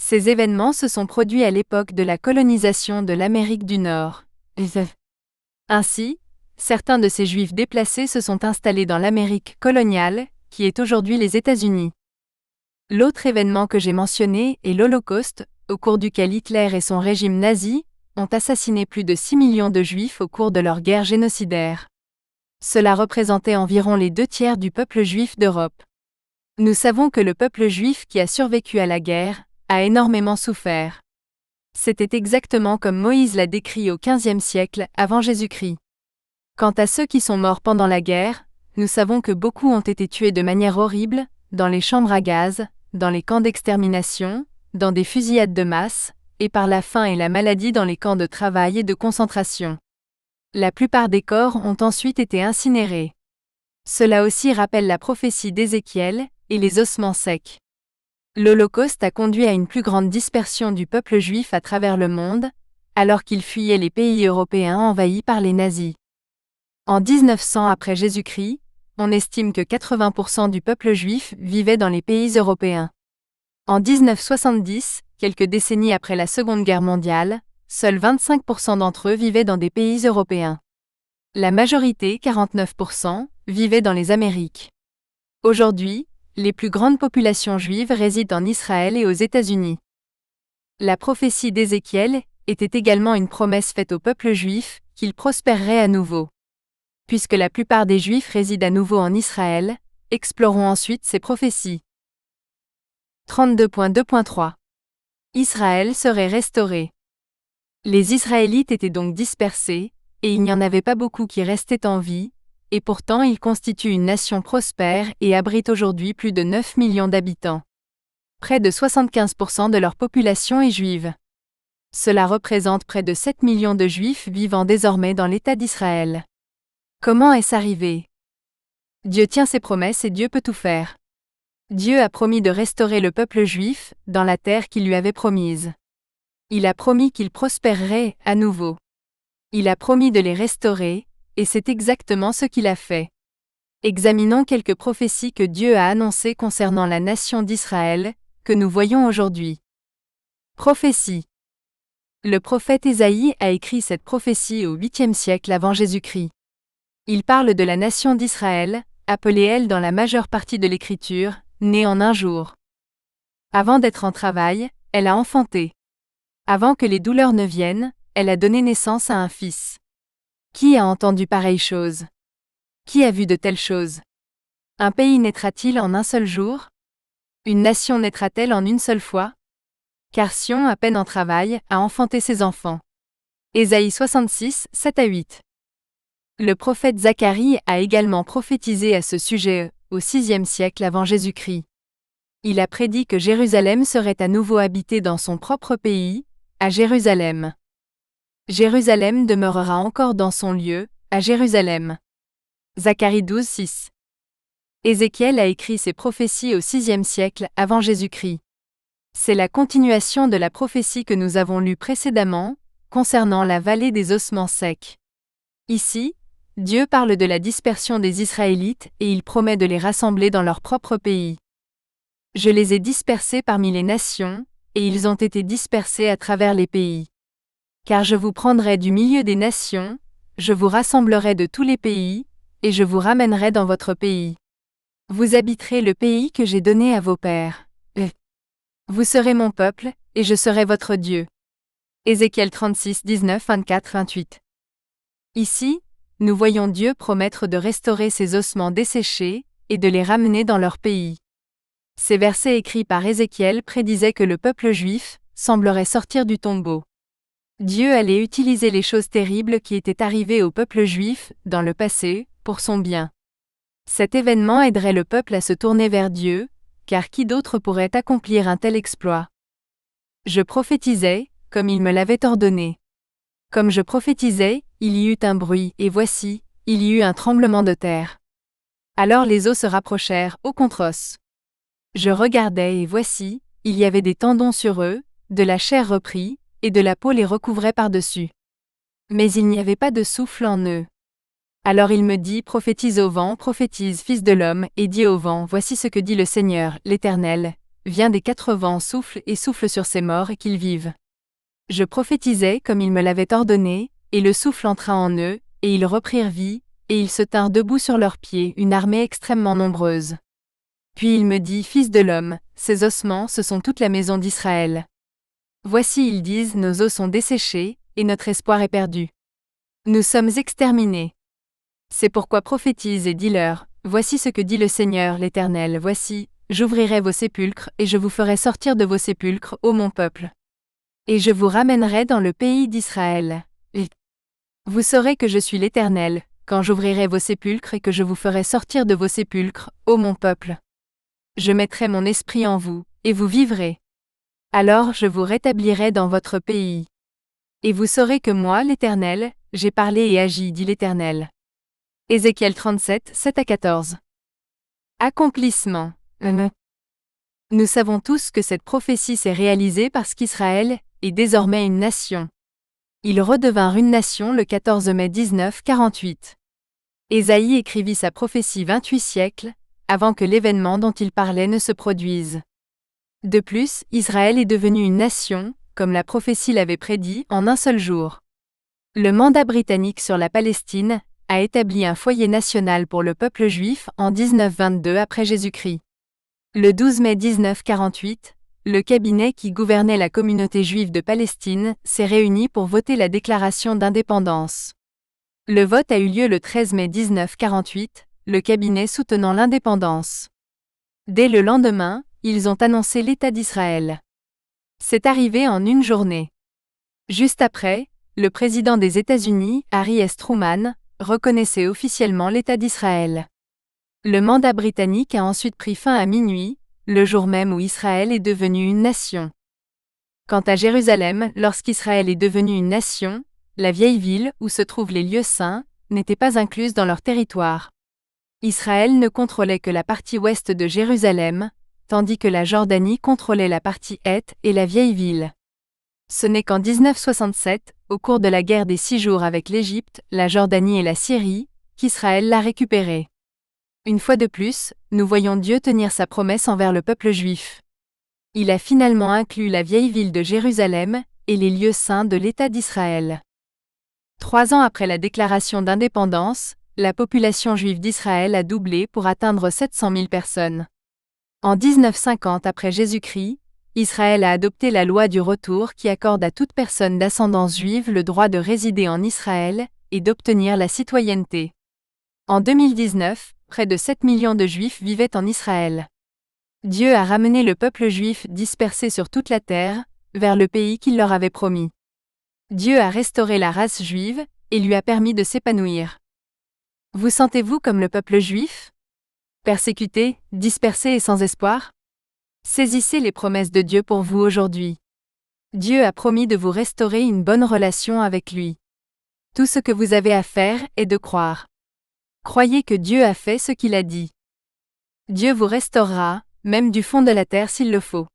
[SPEAKER 1] Ces événements se sont produits à l'époque de la colonisation de l'Amérique du Nord. Ainsi, certains de ces Juifs déplacés se sont installés dans l'Amérique coloniale, qui est aujourd'hui les États-Unis. L'autre événement que j'ai mentionné est l'Holocauste, au cours duquel Hitler et son régime nazi ont assassiné plus de 6 millions de Juifs au cours de leur guerre génocidaire. Cela représentait environ les 2/3 du peuple juif d'Europe. Nous savons que le peuple juif qui a survécu à la guerre a énormément souffert. C'était exactement comme Moïse l'a décrit au XVe siècle avant Jésus-Christ. Quant à ceux qui sont morts pendant la guerre, nous savons que beaucoup ont été tués de manière horrible, dans les chambres à gaz, dans les camps d'extermination, dans des fusillades de masse, et par la faim et la maladie dans les camps de travail et de concentration. La plupart des corps ont ensuite été incinérés. Cela aussi rappelle la prophétie d'Ézéchiel et les ossements secs. L'Holocauste a conduit à une plus grande dispersion du peuple juif à travers le monde, alors qu'il fuyait les pays européens envahis par les nazis. En 1900 après Jésus-Christ, on estime que 80% du peuple juif vivait dans les pays européens. En 1970, quelques décennies après la Seconde Guerre mondiale, seuls 25% d'entre eux vivaient dans des pays européens. La majorité, 49%, vivait dans les Amériques. Aujourd'hui, les plus grandes populations juives résident en Israël et aux États-Unis. La prophétie d'Ézéchiel était également une promesse faite au peuple juif, qu'il prospérerait à nouveau. Puisque la plupart des Juifs résident à nouveau en Israël, explorons ensuite ces prophéties. 32.2.3 Israël serait restauré. Les Israélites étaient donc dispersés, et il n'y en avait pas beaucoup qui restaient en vie, et pourtant ils constituent une nation prospère et abritent aujourd'hui plus de 9 millions d'habitants. Près de 75% de leur population est juive. Cela représente près de 7 millions de Juifs vivant désormais dans l'État d'Israël. Comment est-ce arrivé? Dieu tient ses promesses et Dieu peut tout faire. Dieu a promis de restaurer le peuple juif dans la terre qu'il lui avait promise. Il a promis qu'il prospérerait à nouveau. Il a promis de les restaurer, et c'est exactement ce qu'il a fait. Examinons quelques prophéties que Dieu a annoncées concernant la nation d'Israël, que nous voyons aujourd'hui. Prophétie. Le prophète Ésaïe a écrit cette prophétie au 8e siècle avant Jésus-Christ. Il parle de la nation d'Israël, appelée elle dans la majeure partie de l'Écriture, née en un jour. Avant d'être en travail, elle a enfanté. Avant que les douleurs ne viennent, elle a donné naissance à un fils. Qui a entendu pareille chose? Qui a vu de telles choses? Un pays naîtra-t-il en un seul jour? Une nation naîtra-t-elle en une seule fois? Car Sion, à peine en travail, a enfanté ses enfants. Ésaïe 66, 7-8. Le prophète Zacharie a également prophétisé à ce sujet au 6e siècle avant Jésus-Christ. Il a prédit que Jérusalem serait à nouveau habitée dans son propre pays, à Jérusalem. Jérusalem demeurera encore dans son lieu, à Jérusalem. Zacharie 12, 6. Ézéchiel a écrit ses prophéties au 6e siècle avant Jésus-Christ. C'est la continuation de la prophétie que nous avons lue précédemment, concernant la vallée des ossements secs. Ici, Dieu parle de la dispersion des Israélites et il promet de les rassembler dans leur propre pays. Je les ai dispersés parmi les nations, et ils ont été dispersés à travers les pays. Car je vous prendrai du milieu des nations, je vous rassemblerai de tous les pays, et je vous ramènerai dans votre pays. Vous habiterez le pays que j'ai donné à vos pères. Vous serez mon peuple, et je serai votre Dieu. Ézéchiel 36, 19, 24, 28. Ici, nous voyons Dieu promettre de restaurer ces ossements desséchés, et de les ramener dans leur pays. Ces versets écrits par Ézéchiel prédisaient que le peuple juif semblerait sortir du tombeau. Dieu allait utiliser les choses terribles qui étaient arrivées au peuple juif, dans le passé, pour son bien. Cet événement aiderait le peuple à se tourner vers Dieu, car qui d'autre pourrait accomplir un tel exploit? Je prophétisais, comme il me l'avait ordonné. Comme je prophétisais, il y eut un bruit, et voici, il y eut un tremblement de terre. Alors les os se rapprochèrent, os contre os. Je regardais et voici, il y avait des tendons sur eux, de la chair reprit, et de la peau les recouvrait par-dessus. Mais il n'y avait pas de souffle en eux. Alors il me dit, prophétise au vent, prophétise, fils de l'homme, et dis au vent, voici ce que dit le Seigneur, l'Éternel, viens des 4 vents, souffle et souffle sur ces morts et qu'ils vivent. Je prophétisai comme il me l'avait ordonné, et le souffle entra en eux, et ils reprirent vie, et ils se tinrent debout sur leurs pieds, une armée extrêmement nombreuse. Puis il me dit, fils de l'homme, ces ossements, ce sont toute la maison d'Israël. Voici ils disent, nos os sont desséchés, et notre espoir est perdu. Nous sommes exterminés. C'est pourquoi prophétise et dis-leur, voici ce que dit le Seigneur l'Éternel, voici, j'ouvrirai vos sépulcres et je vous ferai sortir de vos sépulcres, ô mon peuple. Et je vous ramènerai dans le pays d'Israël. Et vous saurez que je suis l'Éternel, quand j'ouvrirai vos sépulcres et que je vous ferai sortir de vos sépulcres, ô mon peuple. Je mettrai mon esprit en vous, et vous vivrez. Alors je vous rétablirai dans votre pays. Et vous saurez que moi, l'Éternel, j'ai parlé et agi, dit l'Éternel. Ézéchiel 37, 7-14. Accomplissement. Nous savons tous que cette prophétie s'est réalisée parce qu'Israël est désormais une nation. Ils redevinrent une nation le 14 mai 1948. Ésaïe écrivit sa prophétie 28 siècles, avant que l'événement dont il parlait ne se produise. De plus, Israël est devenu une nation, comme la prophétie l'avait prédit, en un seul jour. Le mandat britannique sur la Palestine a établi un foyer national pour le peuple juif en 1922 après Jésus-Christ. Le 12 mai 1948, le cabinet qui gouvernait la communauté juive de Palestine s'est réuni pour voter la déclaration d'indépendance. Le vote a eu lieu le 13 mai 1948, le cabinet soutenant l'indépendance. Dès le lendemain, ils ont annoncé l'État d'Israël. C'est arrivé en une journée. Juste après, le président des États-Unis, Harry S. Truman, reconnaissait officiellement l'État d'Israël. Le mandat britannique a ensuite pris fin à minuit, le jour même où Israël est devenu une nation. Quant à Jérusalem, lorsqu'Israël est devenu une nation, la vieille ville, où se trouvent les lieux saints, n'était pas incluse dans leur territoire. Israël ne contrôlait que la partie ouest de Jérusalem, tandis que la Jordanie contrôlait la partie est et la vieille ville. Ce n'est qu'en 1967, au cours de la guerre des 6 jours avec l'Égypte, la Jordanie et la Syrie, qu'Israël l'a récupérée. Une fois de plus, nous voyons Dieu tenir sa promesse envers le peuple juif. Il a finalement inclus la vieille ville de Jérusalem et les lieux saints de l'État d'Israël. 3 ans après la déclaration d'indépendance, la population juive d'Israël a doublé pour atteindre 700 000 personnes. En 1950 après Jésus-Christ, Israël a adopté la loi du retour qui accorde à toute personne d'ascendance juive le droit de résider en Israël et d'obtenir la citoyenneté. En 2019, près de 7 millions de Juifs vivaient en Israël. Dieu a ramené le peuple juif dispersé sur toute la terre, vers le pays qu'il leur avait promis. Dieu a restauré la race juive et lui a permis de s'épanouir. Vous sentez-vous comme le peuple juif? Persécuté, dispersé et sans espoir? Saisissez les promesses de Dieu pour vous aujourd'hui. Dieu a promis de vous restaurer une bonne relation avec lui. Tout ce que vous avez à faire est de croire. Croyez que Dieu a fait ce qu'il a dit. Dieu vous restaurera, même du fond de la terre s'il le faut.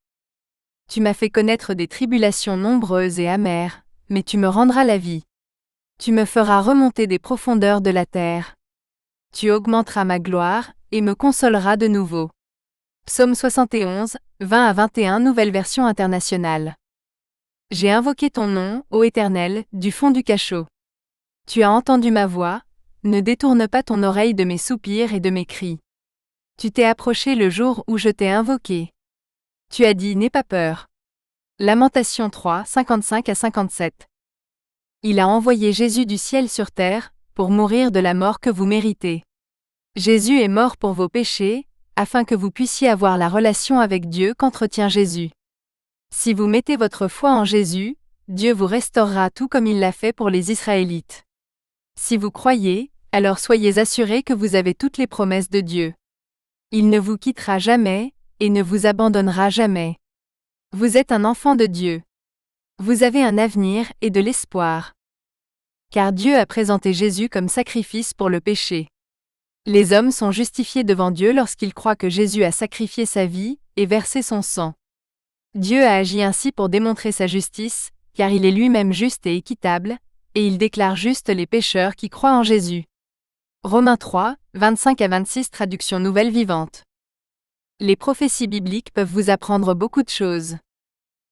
[SPEAKER 1] Tu m'as fait connaître des tribulations nombreuses et amères, mais tu me rendras la vie. Tu me feras remonter des profondeurs de la terre. Tu augmenteras ma gloire, et me consoleras de nouveau. Psaume 71, 20-21 Nouvelle version internationale. J'ai invoqué ton nom, ô Éternel, du fond du cachot. Tu as entendu ma voix, ne détourne pas ton oreille de mes soupirs et de mes cris. Tu t'es approché le jour où je t'ai invoqué. Tu as dit, n'aie pas peur. Lamentation 3, 55-57. Il a envoyé Jésus du ciel sur terre, pour mourir de la mort que vous méritez. Jésus est mort pour vos péchés, afin que vous puissiez avoir la relation avec Dieu qu'entretient Jésus. Si vous mettez votre foi en Jésus, Dieu vous restaurera tout comme il l'a fait pour les Israélites. Si vous croyez, alors soyez assurés que vous avez toutes les promesses de Dieu. Il ne vous quittera jamais, et ne vous abandonnera jamais. Vous êtes un enfant de Dieu. Vous avez un avenir et de l'espoir. Car Dieu a présenté Jésus comme sacrifice pour le péché. Les hommes sont justifiés devant Dieu lorsqu'ils croient que Jésus a sacrifié sa vie et versé son sang. Dieu a agi ainsi pour démontrer sa justice, car il est lui-même juste et équitable, et il déclare juste les pécheurs qui croient en Jésus. Romains 3, 25 à 26 traduction nouvelle vivante. Les prophéties bibliques peuvent vous apprendre beaucoup de choses.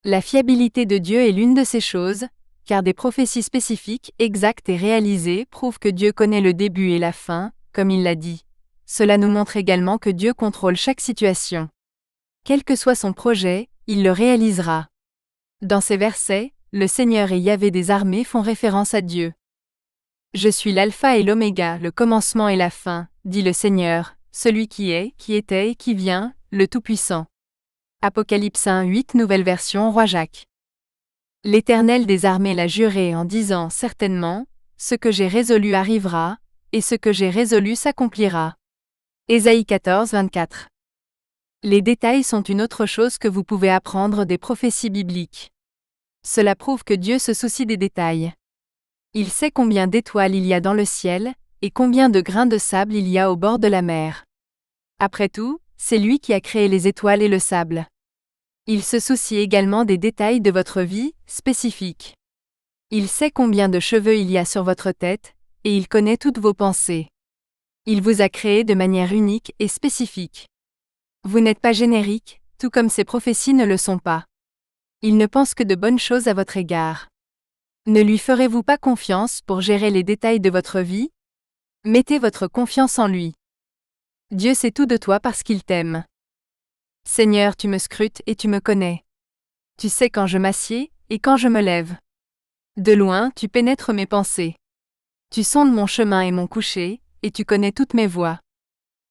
[SPEAKER 1] La fiabilité de Dieu est l'une de ces choses, car des prophéties spécifiques, exactes et réalisées prouvent que Dieu connaît le début et la fin, comme il l'a dit. Cela nous montre également que Dieu contrôle chaque situation. Quel que soit son projet, il le réalisera. Dans ces versets, le Seigneur et Yahvé des armées font référence à Dieu. Je suis l'alpha et l'oméga, le commencement et la fin, dit le Seigneur, celui qui est, qui était et qui vient, le Tout-Puissant. Apocalypse 1:8 Nouvelle version Roi Jacques. L'Éternel des armées l'a juré en disant certainement, ce que j'ai résolu arrivera, et ce que j'ai résolu s'accomplira. Ésaïe 14:24. Les détails sont une autre chose que vous pouvez apprendre des prophéties bibliques. Cela prouve que Dieu se soucie des détails. Il sait combien d'étoiles il y a dans le ciel, et combien de grains de sable il y a au bord de la mer. Après tout, c'est lui qui a créé les étoiles et le sable. Il se soucie également des détails de votre vie, spécifiques. Il sait combien de cheveux il y a sur votre tête, et il connaît toutes vos pensées. Il vous a créé de manière unique et spécifique. Vous n'êtes pas générique, tout comme ces prophéties ne le sont pas. Il ne pense que de bonnes choses à votre égard. Ne lui ferez-vous pas confiance pour gérer les détails de votre vie? Mettez votre confiance en lui. Dieu sait tout de toi parce qu'il t'aime. Seigneur, tu me scrutes et tu me connais. Tu sais quand je m'assieds et quand je me lève. De loin, tu pénètres mes pensées. Tu sondes mon chemin et mon coucher, et tu connais toutes mes voies.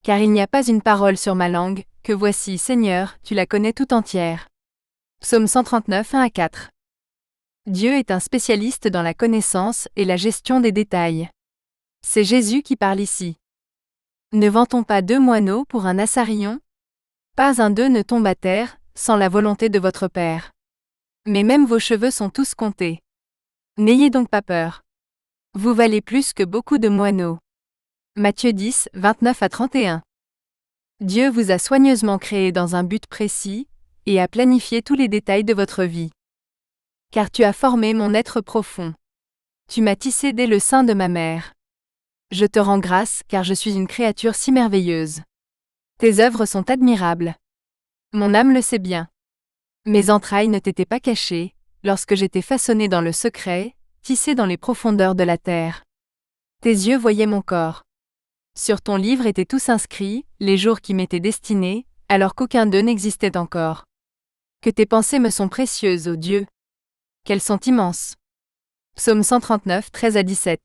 [SPEAKER 1] Car il n'y a pas une parole sur ma langue, que voici, Seigneur, tu la connais tout entière. Psaume 139, 1-4. Dieu est un spécialiste dans la connaissance et la gestion des détails. C'est Jésus qui parle ici. Ne vend-on pas 2 moineaux pour un assarion? Pas un d'eux ne tombe à terre, sans la volonté de votre Père. Mais même vos cheveux sont tous comptés. N'ayez donc pas peur. Vous valez plus que beaucoup de moineaux. Matthieu 10, 29 à 31. Dieu vous a soigneusement créé dans un but précis, et a planifié tous les détails de votre vie. Car tu as formé mon être profond. Tu m'as tissé dès le sein de ma mère. Je te rends grâce car je suis une créature si merveilleuse. Tes œuvres sont admirables. Mon âme le sait bien. Mes entrailles ne t'étaient pas cachées, lorsque j'étais façonné dans le secret, tissé dans les profondeurs de la terre. Tes yeux voyaient mon corps. Sur ton livre étaient tous inscrits, les jours qui m'étaient destinés, alors qu'aucun d'eux n'existait encore. Que tes pensées me sont précieuses, ô Dieu. Qu'elles sont immenses. Psaume 139, 13 à 17.